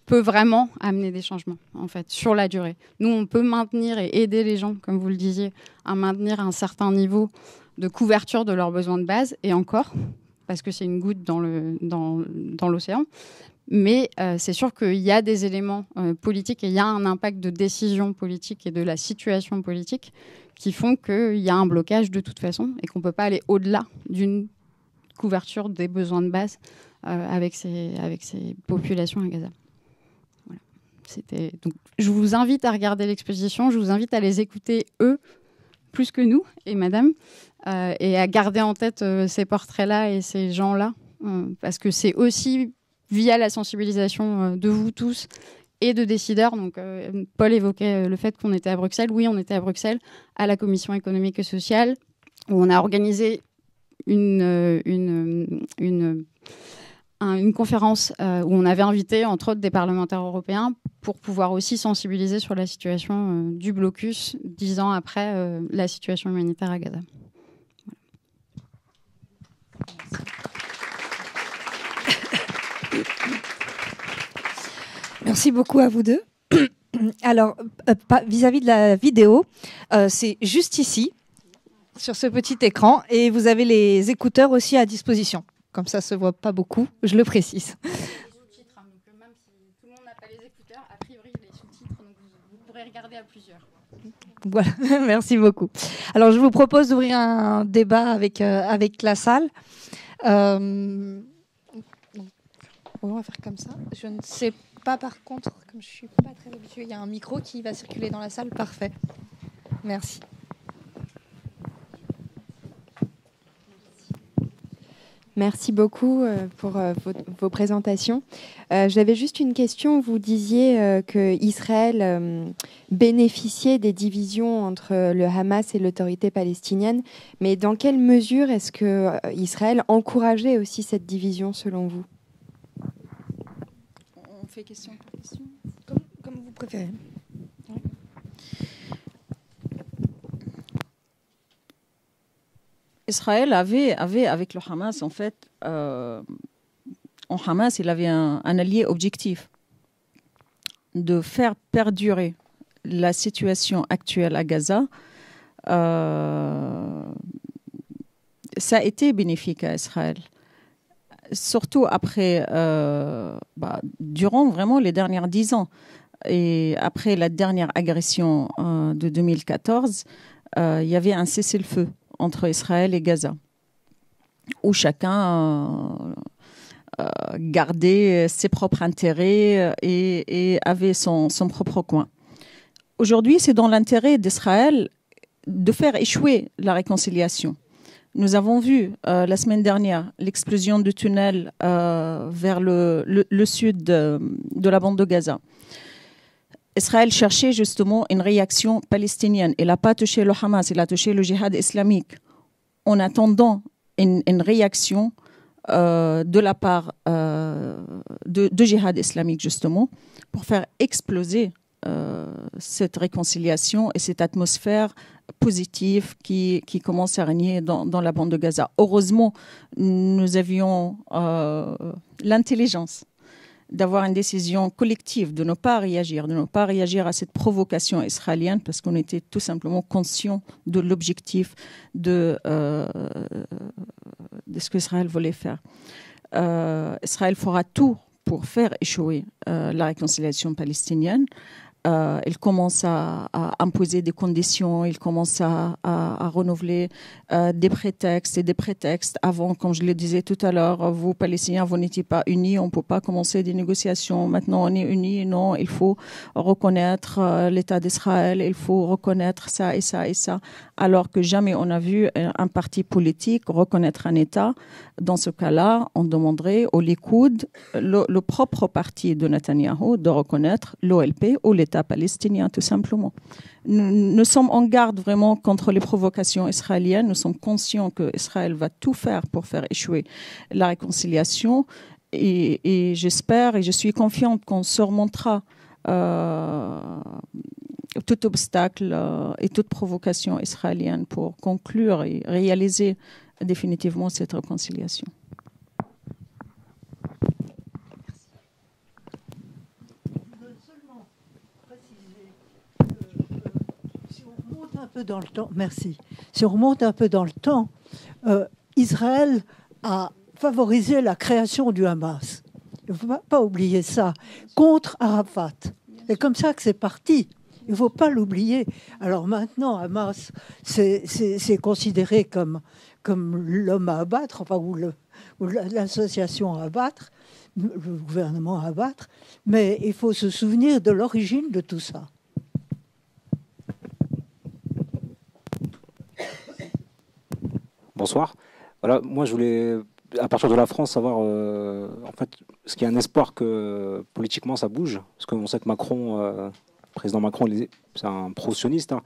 peut vraiment amener des changements, en fait, sur la durée. Nous, on peut maintenir et aider les gens, comme vous le disiez, à maintenir un certain niveau de couverture de leurs besoins de base, et encore, parce que c'est une goutte dans l'océan. Mais c'est sûr qu'il y a des éléments politiques et il y a un impact de décision politique et de la situation politique qui font qu'il y a un blocage de toute façon et qu'on ne peut pas aller au-delà d'une couverture des besoins de base avec ces populations à Gaza. Voilà. Donc, je vous invite à regarder l'exposition, je vous invite à les écouter, eux, plus que nous, et madame, et à garder en tête ces portraits-là et ces gens-là, parce que c'est aussi via la sensibilisation de vous tous et de décideurs. Donc, Paul évoquait le fait qu'on était à Bruxelles. Oui, on était à Bruxelles, à la Commission économique et sociale, où on a organisé une conférence où on avait invité, entre autres, des parlementaires européens pour pouvoir aussi sensibiliser sur la situation du blocus 10 ans après la situation humanitaire à Gaza. Voilà. Merci beaucoup à vous deux. Alors, vis-à-vis de la vidéo, c'est juste ici, sur ce petit écran, et vous avez les écouteurs aussi à disposition. Comme ça, se voit pas beaucoup, je le précise. Les sous-titres, hein, donc même si tout le monde n'a pas les écouteurs, a priori les sous-titres, donc vous pourrez regarder à plusieurs. Voilà, merci beaucoup. Alors, je vous propose d'ouvrir un débat avec la salle. On va faire comme ça. Je ne sais pas, par contre, comme je ne suis pas très habituée, il y a un micro qui va circuler dans la salle. Parfait. Merci. Merci beaucoup pour vos présentations. J'avais juste une question. Vous disiez qu'Israël bénéficiait des divisions entre le Hamas et l'autorité palestinienne. Mais dans quelle mesure est-ce qu'Israël encourageait aussi cette division, selon vous ? On fait question par question. Comme vous préférez. Israël avait avec le Hamas, en fait, en Hamas, il avait un allié objectif de faire perdurer la situation actuelle à Gaza. Ça a été bénéfique à Israël. Surtout après, durant vraiment les dernières 10 ans et après la dernière agression de 2014, il y avait un cessez-le-feu entre Israël et Gaza, où chacun gardait ses propres intérêts et avait son propre coin. Aujourd'hui, c'est dans l'intérêt d'Israël de faire échouer la réconciliation. Nous avons vu la semaine dernière l'explosion du tunnel vers le sud de la bande de Gaza. Israël cherchait justement une réaction palestinienne. Il n'a pas touché le Hamas, il a touché le djihad islamique. En attendant une réaction de la part de djihad islamique, justement, pour faire exploser cette réconciliation et cette atmosphère positive qui commence à régner dans la bande de Gaza. Heureusement, nous avions l'intelligence d'avoir une décision collective, de ne pas réagir à cette provocation israélienne, parce qu'on était tout simplement conscients de l'objectif de ce qu'Israël voulait faire. Israël fera tout pour faire échouer la réconciliation palestinienne. Il commence à imposer des conditions, il commence à renouveler des prétextes. Avant, comme je le disais tout à l'heure, vous, Palestiniens, vous n'étiez pas unis, on ne peut pas commencer des négociations. Maintenant, on est unis. Non, il faut reconnaître l'État d'Israël, il faut reconnaître ça et ça et ça. Alors que jamais on a vu un parti politique reconnaître un État. Dans ce cas-là, on demanderait au Likoud, le propre parti de Netanyahou, de reconnaître l'OLP ou l'État palestinien, tout simplement. Nous sommes en garde vraiment contre les provocations israéliennes. Nous sommes conscients qu'Israël va tout faire pour faire échouer la réconciliation. Et j'espère et je suis confiante qu'on surmontera tout obstacle et toute provocation israélienne pour conclure et réaliser définitivement cette réconciliation. Dans le temps, merci. Si on remonte un peu dans le temps, Israël a favorisé la création du Hamas. Il ne faut pas oublier ça, contre Arafat. C'est comme ça que c'est parti. Il ne faut pas l'oublier. Alors maintenant, Hamas, c'est considéré comme l'homme à abattre, enfin, ou l'association à abattre, le gouvernement à abattre. Mais il faut se souvenir de l'origine de tout ça. Bonsoir. Voilà, moi je voulais, à partir de la France, savoir en fait, est-ce qu'il y a un espoir que politiquement ça bouge? Parce qu'on sait que Macron, président Macron, c'est un pro-sioniste. Hein,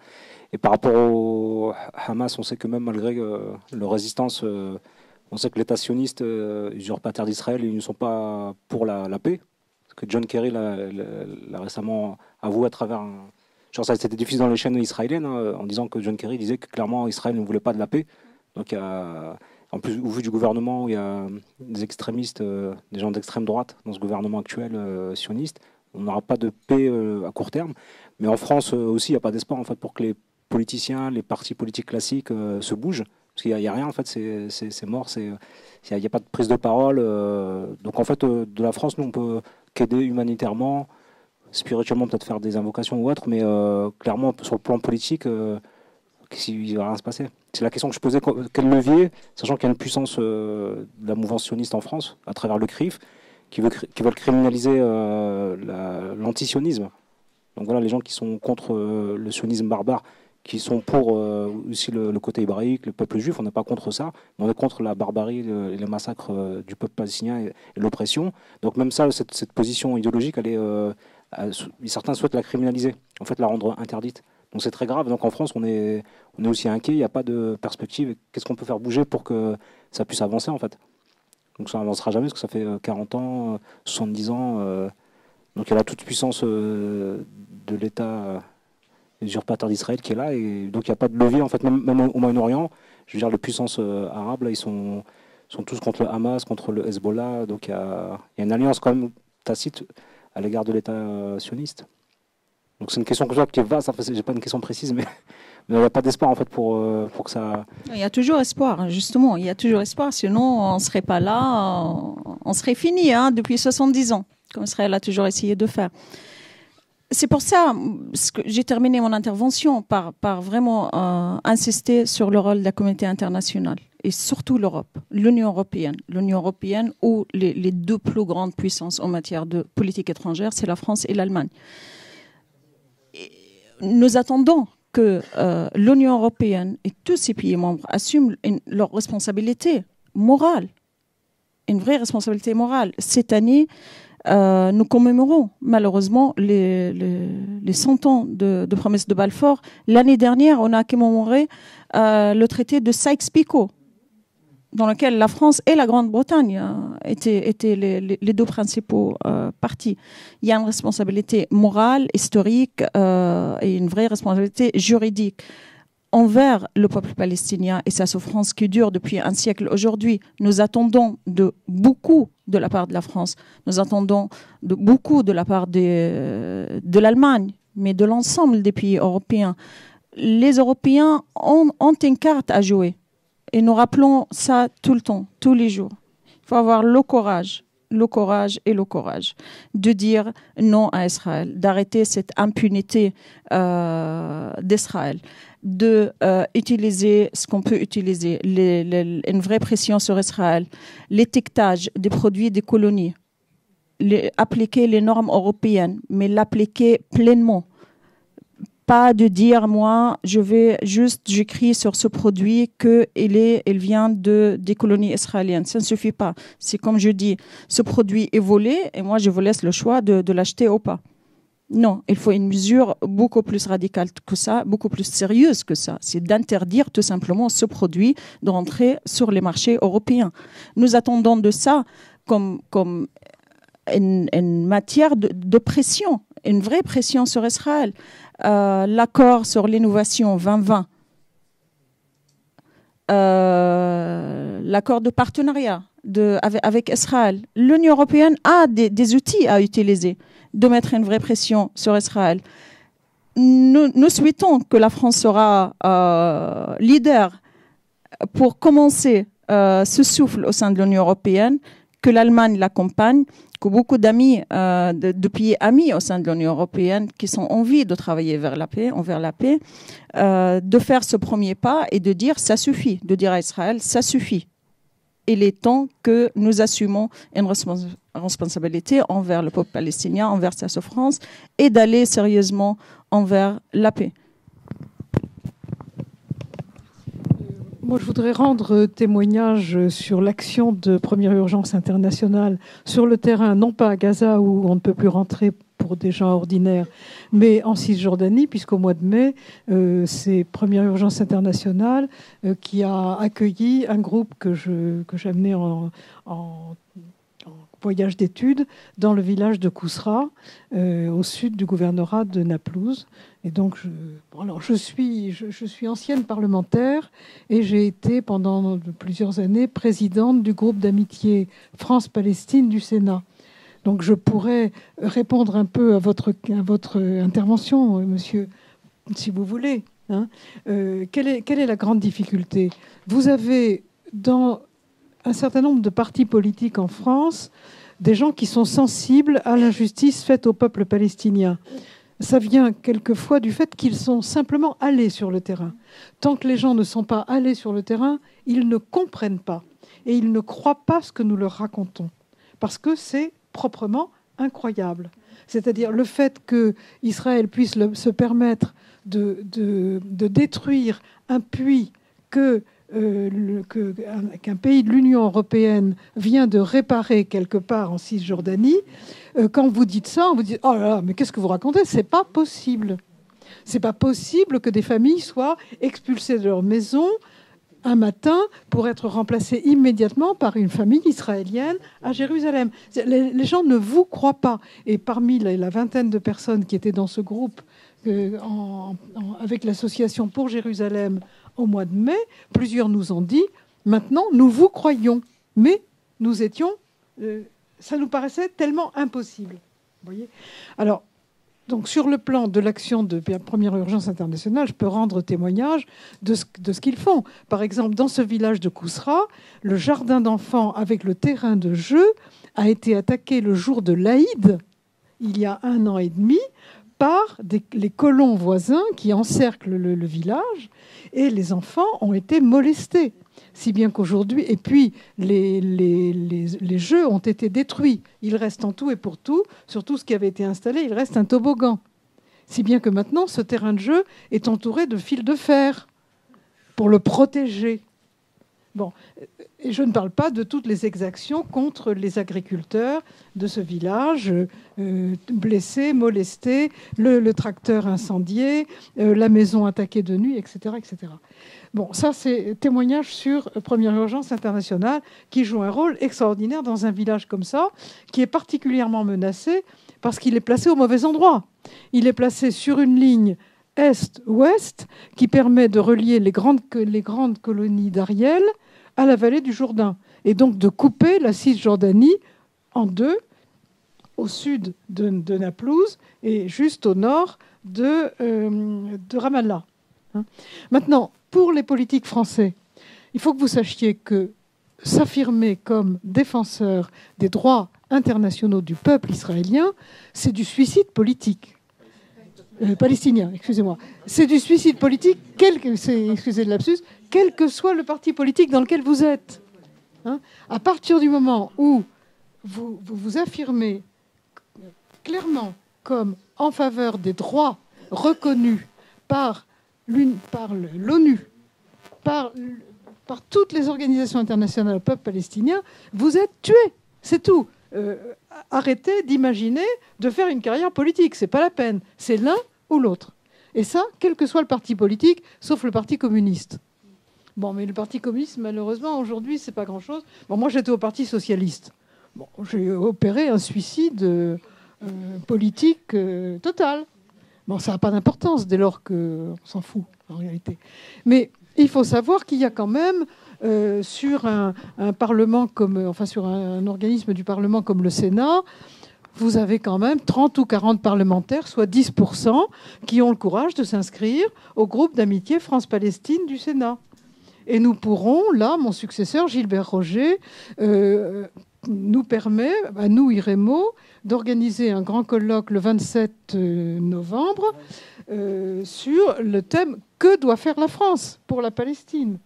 et par rapport au Hamas, on sait que même malgré leur résistance, on sait que l'État sioniste, usurpateur d'Israël, ils ne sont pas pour la paix. Parce que John Kerry l'a récemment avoué à travers un... Genre ça a été diffusé dans les chaînes israéliennes, hein, en disant que John Kerry disait que clairement Israël ne voulait pas de la paix. Donc, en plus, au vu du gouvernement, où il y a des extrémistes, des gens d'extrême droite dans ce gouvernement actuel sioniste, on n'aura pas de paix à court terme. Mais en France aussi, il n'y a pas d'espoir en fait, pour que les politiciens, les partis politiques classiques se bougent. Parce qu'il n'y a rien, en fait, c'est mort, il n'y a pas de prise de parole. Donc, en fait, de la France, nous, on peut qu'aider humanitairement, spirituellement, peut-être faire des invocations ou autre, mais clairement, sur le plan politique, il ne va rien se passer. C'est la question que je posais, quel levier, sachant qu'il y a une puissance de la mouvance sioniste en France, à travers le CRIF, qui veulent criminaliser l'antisionisme. Donc voilà, les gens qui sont contre le sionisme barbare, qui sont pour aussi le côté hébraïque, le peuple juif, on n'est pas contre ça, mais on est contre la barbarie et les massacres du peuple palestinien et l'oppression. Donc même ça, cette position idéologique, certains souhaitent la criminaliser, en fait la rendre interdite. Donc c'est très grave. Donc en France, on est aussi inquiet. Il n'y a pas de perspective. Qu'est-ce qu'on peut faire bouger pour que ça puisse avancer en fait? Donc ça n'avancera jamais parce que ça fait 40 ans, 70 ans. Donc il y a la toute-puissance de l'État usurpateur d'Israël qui est là. Et donc il n'y a pas de levier en fait. Même au Moyen-Orient, je veux dire, les puissances arabes, là, ils sont tous contre le Hamas, contre le Hezbollah. Donc il y a une alliance quand même tacite à l'égard de l'État sioniste. Donc c'est une question qui est vaste, je n'ai pas une question précise, mais il n'y a pas d'espoir en fait pour que ça... Il y a toujours espoir, justement, il y a toujours espoir, sinon on ne serait pas là, on serait fini depuis 70 ans, comme Israël a toujours essayé de faire. C'est pour ça que j'ai terminé mon intervention par vraiment insister sur le rôle de la communauté internationale, et surtout l'Europe, l'Union européenne où les deux plus grandes puissances en matière de politique étrangère, c'est la France et l'Allemagne. Nous attendons que l'Union européenne et tous ses pays membres assument leur responsabilité morale, une vraie responsabilité morale. Cette année, nous commémorons malheureusement les 100 ans de promesse de Balfour. L'année dernière, on a commémoré le traité de Sykes-Picot, dans lequel la France et la Grande-Bretagne étaient les deux principaux partis. Il y a une responsabilité morale, historique et une vraie responsabilité juridique envers le peuple palestinien et sa souffrance qui dure depuis un siècle aujourd'hui. Nous attendons beaucoup de la part de la France, nous attendons beaucoup de la part de l'Allemagne, mais de l'ensemble des pays européens. Les Européens ont une carte à jouer. Et nous rappelons ça tout le temps, tous les jours. Il faut avoir le courage de dire non à Israël, d'arrêter cette impunité d'Israël, d'utiliser ce qu'on peut utiliser, une vraie pression sur Israël, l'étiquetage des produits des colonies, appliquer les normes européennes, mais l'appliquer pleinement. Pas de dire, moi, j'écris sur ce produit qu'il vient des colonies israéliennes. Ça ne suffit pas. C'est comme je dis, ce produit est volé et moi, je vous laisse le choix de l'acheter ou pas. Non, il faut une mesure beaucoup plus radicale que ça, beaucoup plus sérieuse que ça. C'est d'interdire tout simplement ce produit de rentrer sur les marchés européens. Nous attendons de ça comme une matière de pression une vraie pression sur Israël. L'accord sur l'innovation 2020, l'accord de partenariat avec Israël. L'Union européenne a des outils à utiliser de mettre une vraie pression sur Israël. Nous souhaitons que la France sera leader pour commencer ce souffle au sein de l'Union européenne, que l'Allemagne l'accompagne, que beaucoup d'amis, de pays amis au sein de l'Union européenne qui ont envie de travailler envers la paix, de faire ce premier pas et de dire ça suffit, de dire à Israël ça suffit. Il est temps que nous assumons une responsabilité envers le peuple palestinien, envers sa souffrance, et d'aller sérieusement envers la paix. Moi, je voudrais rendre témoignage sur l'action de Première Urgence Internationale sur le terrain, non pas à Gaza où on ne peut plus rentrer pour des gens ordinaires, mais en Cisjordanie, puisqu'au mois de mai, c'est Première Urgence Internationale qui a accueilli un groupe que j'amenais en voyage d'études dans le village de Kousra, au sud du gouvernorat de Naplouse. Et donc, je suis ancienne parlementaire et j'ai été pendant plusieurs années présidente du groupe d'amitié France-Palestine du Sénat. Donc, je pourrais répondre un peu à votre intervention, monsieur, si vous voulez. Hein. Quelle est la grande difficulté? Vous avez dans un certain nombre de partis politiques en France des gens qui sont sensibles à l'injustice faite au peuple palestinien. Ça vient quelquefois du fait qu'ils sont simplement allés sur le terrain. Tant que les gens ne sont pas allés sur le terrain, ils ne comprennent pas. Et ils ne croient pas ce que nous leur racontons. Parce que c'est proprement incroyable. C'est-à-dire le fait qu'Israël puisse se permettre de détruire un puits qu'un pays de l'Union européenne vient de réparer quelque part en Cisjordanie, quand vous dites ça, on vous dit « Oh là là, mais qu'est-ce que vous racontez? C'est pas possible. C'est pas possible que des familles soient expulsées de leur maison un matin pour être remplacées immédiatement par une famille israélienne à Jérusalem. » Les gens ne vous croient pas. Et parmi la vingtaine de personnes qui étaient dans ce groupe avec l'association pour Jérusalem au mois de mai, plusieurs nous ont dit « Maintenant, nous vous croyons. » Mais nous étions... ça nous paraissait tellement impossible. Vous voyez ? Alors, donc, sur le plan de l'action de Première Urgence Internationale, je peux rendre témoignage de ce qu'ils font. Par exemple, dans ce village de Kousra, le jardin d'enfants avec le terrain de jeu a été attaqué le jour de l'Aïd, il y a 1 an et demi, par les colons voisins qui encerclent le village, et les enfants ont été molestés. Si bien qu'aujourd'hui, et puis les jeux ont été détruits. Il reste en tout et pour tout, sur tout ce qui avait été installé, il reste un toboggan. Si bien que maintenant, ce terrain de jeu est entouré de fils de fer pour le protéger. Bon, et je ne parle pas de toutes les exactions contre les agriculteurs de ce village, blessés, molestés, le tracteur incendié, la maison attaquée de nuit, etc., etc. Bon, ça, c'est témoignage sur Première Urgence Internationale qui joue un rôle extraordinaire dans un village comme ça, qui est particulièrement menacé parce qu'il est placé au mauvais endroit. Il est placé sur une ligne est-ouest qui permet de relier les grandes colonies d'Ariel à la vallée du Jourdain, et donc de couper la Cisjordanie en deux, au sud de Naplouse et juste au nord de Ramallah. Maintenant, pour les politiques français, il faut que vous sachiez que s'affirmer comme défenseur des droits internationaux du peuple israélien, c'est du suicide politique. Palestinien, excusez-moi. C'est du suicide politique, excusez le lapsus, quel que soit le parti politique dans lequel vous êtes. À partir du moment où vous vous affirmez clairement comme en faveur des droits reconnus par l'ONU, par toutes les organisations internationales au peuple palestinien, vous êtes tué. C'est tout. Arrêtez d'imaginer de faire une carrière politique. C'est pas la peine. C'est l'un ou l'autre. Et ça, quel que soit le parti politique, sauf le Parti communiste. Bon, mais le Parti communiste, malheureusement, aujourd'hui, c'est pas grand-chose. Bon, moi, j'étais au Parti socialiste. Bon, j'ai opéré un suicide politique totale. Bon, ça n'a pas d'importance dès lors qu'on s'en fout, en réalité. Mais il faut savoir qu'il y a quand même, sur un Parlement sur un organisme du Parlement comme le Sénat, vous avez quand même 30 ou 40 parlementaires, soit 10%, qui ont le courage de s'inscrire au groupe d'amitié France-Palestine du Sénat. Et nous pourrons, là, mon successeur, Gilbert Roger, nous permet, à nous, IREMO, d'organiser un grand colloque le 27 novembre sur le thème « Que doit faire la France pour la Palestine ?»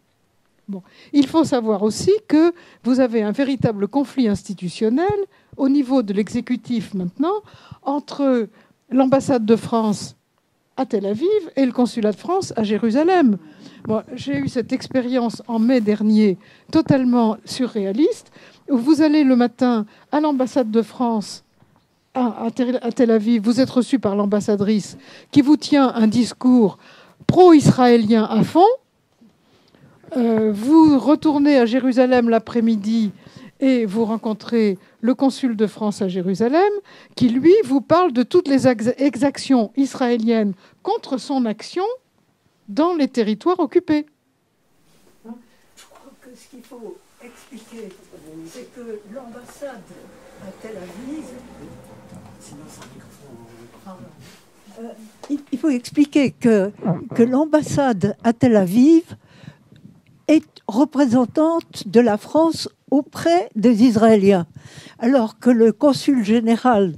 Bon. Il faut savoir aussi que vous avez un véritable conflit institutionnel au niveau de l'exécutif maintenant entre l'ambassade de France à Tel Aviv et le consulat de France à Jérusalem. Bon, j'ai eu cette expérience en mai dernier totalement surréaliste, où vous allez le matin à l'ambassade de France à Tel Aviv, vous êtes reçu par l'ambassadrice qui vous tient un discours pro-israélien à fond. Vous retournez à Jérusalem l'après-midi et vous rencontrez le consul de France à Jérusalem qui, lui, vous parle de toutes les exactions israéliennes contre son action dans les territoires occupés. Je crois que ce qu'il faut expliquer, c'est que l'ambassade à Tel Aviv... il faut expliquer que l'ambassade à Tel Aviv est représentante de la France auprès des Israéliens, alors que le consul général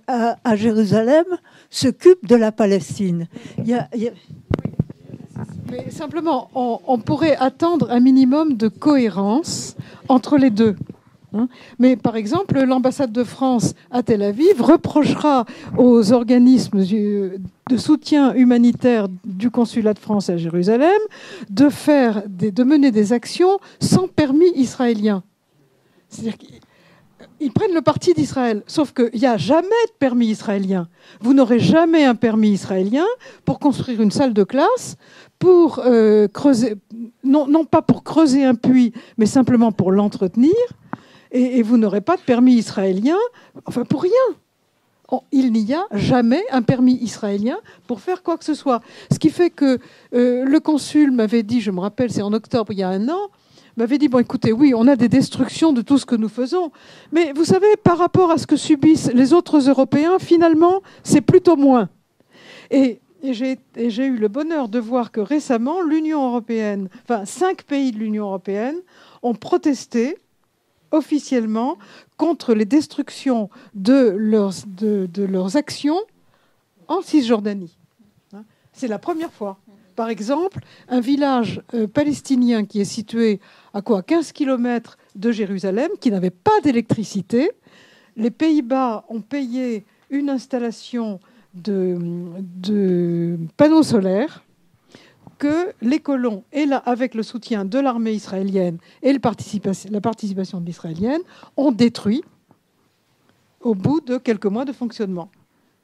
à Jérusalem s'occupe de la Palestine. Mais simplement, on pourrait attendre un minimum de cohérence entre les deux. Mais par exemple, l'ambassade de France à Tel Aviv reprochera aux organismes de soutien humanitaire du consulat de France à Jérusalem de mener des actions sans permis israélien. C'est-à-dire qu'ils prennent le parti d'Israël, sauf qu'il n'y a jamais de permis israélien. Vous n'aurez jamais un permis israélien pour construire une salle de classe, pour creuser, non pas pour creuser un puits, mais simplement pour l'entretenir. Et vous n'aurez pas de permis israélien, enfin pour rien. Il n'y a jamais un permis israélien pour faire quoi que ce soit. Ce qui fait que le consul m'avait dit, je me rappelle, c'est en octobre, il y a un an, m'avait dit, bon écoutez, oui, on a des destructions de tout ce que nous faisons, mais vous savez, par rapport à ce que subissent les autres Européens, finalement, c'est plutôt moins. Et j'ai eu le bonheur de voir que récemment, l'Union européenne, 5 pays de l'Union européenne ont protesté officiellement contre les destructions de leurs actions en Cisjordanie. C'est la première fois. Par exemple, un village palestinien qui est situé à 15 km de Jérusalem, qui n'avait pas d'électricité. Les Pays-Bas ont payé une installation de panneaux solaires que les colons, et là, avec le soutien de l'armée israélienne et la participation de l'israélienne, ont détruit au bout de quelques mois de fonctionnement.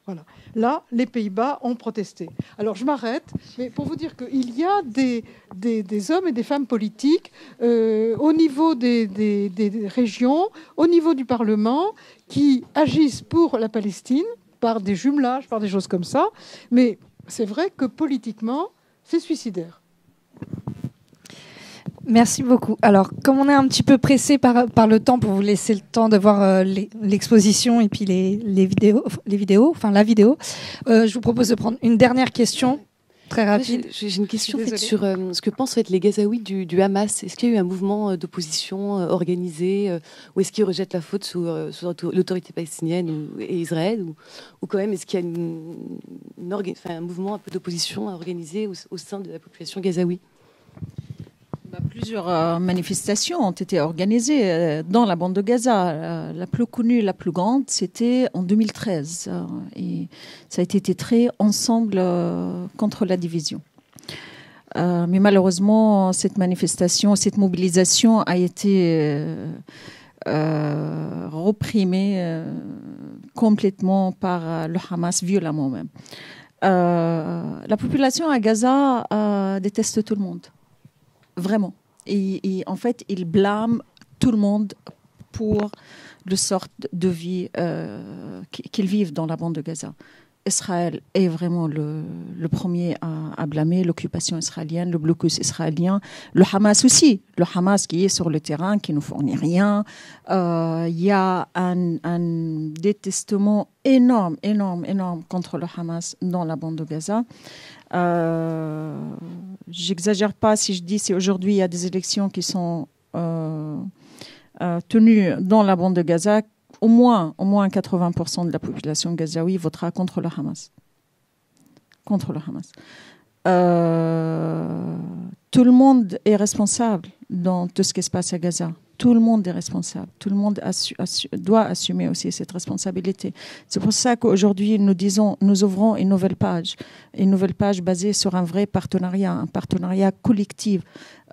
Voilà. Là, les Pays-Bas ont protesté. Alors, je m'arrête, mais pour vous dire qu'il y a des hommes et des femmes politiques au niveau des régions, au niveau du Parlement, qui agissent pour la Palestine par des jumelages, par des choses comme ça. Mais c'est vrai que politiquement, c'est suicidaire. Merci beaucoup. Alors, comme on est un petit peu pressé par le temps pour vous laisser le temps de voir l'exposition et puis les vidéos, la vidéo, je vous propose de prendre une dernière question très rapide. J'ai une question sur ce que pensent les Gazaouis du Hamas. Est-ce qu'il y a eu un mouvement d'opposition organisé ou est-ce qu'ils rejettent la faute sur l'autorité palestinienne et Israël ou quand même est-ce qu'il y a un mouvement un peu d'opposition à organiser au sein de la population gazaoui? Plusieurs manifestations ont été organisées dans la bande de Gaza. La plus connue, la plus grande, c'était en 2013. Et ça a été titré « Ensemble contre la division ». Mais malheureusement, cette manifestation, cette mobilisation a été réprimée complètement par le Hamas, violemment même. La population à Gaza déteste tout le monde. Vraiment. Et en fait, ils blâment tout le monde pour le sort de vie qu'ils vivent dans la bande de Gaza. Israël est vraiment le premier à blâmer l'occupation israélienne, le blocus israélien, le Hamas aussi, le Hamas qui est sur le terrain, qui ne fournit rien. Il y a un détestement énorme contre le Hamas dans la bande de Gaza. J'exagère pas si je dis si aujourd'hui il y a des élections qui sont tenues dans la bande de Gaza, au moins 80% de la population gazaoui votera contre le Hamas. Contre le Hamas. Tout le monde est responsable dans tout ce qui se passe à Gaza. Tout le monde est responsable. Tout le monde doit assumer aussi cette responsabilité. C'est pour ça qu'aujourd'hui, nous ouvrons une nouvelle page basée sur un vrai partenariat, un partenariat collectif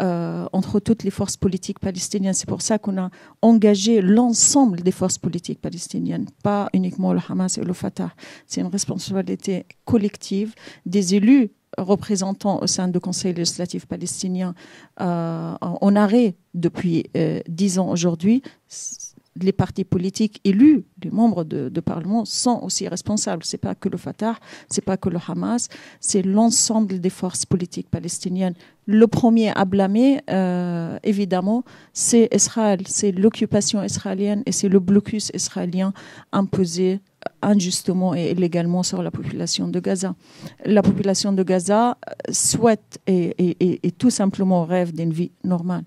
entre toutes les forces politiques palestiniennes. C'est pour ça qu'on a engagé l'ensemble des forces politiques palestiniennes, pas uniquement le Hamas et le Fatah. C'est une responsabilité collective des élus représentants au sein du Conseil législatif palestinien en arrêt depuis 10 ans aujourd'hui. Les partis politiques élus, les membres de Parlement sont aussi responsables. C'est pas que le Fatah, c'est pas que le Hamas, c'est l'ensemble des forces politiques palestiniennes. Le premier à blâmer, évidemment, c'est Israël, c'est l'occupation israélienne et c'est le blocus israélien imposé injustement et illégalement sur la population de Gaza. La population de Gaza souhaite et tout simplement rêve d'une vie normale.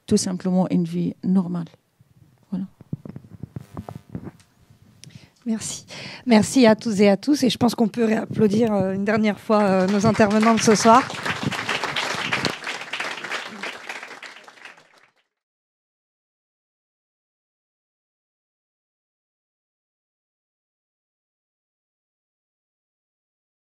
Tout simplement une vie normale. Voilà. Merci. Merci à toutes et à tous. Et je pense qu'on peut réapplaudir une dernière fois nos intervenants de ce soir.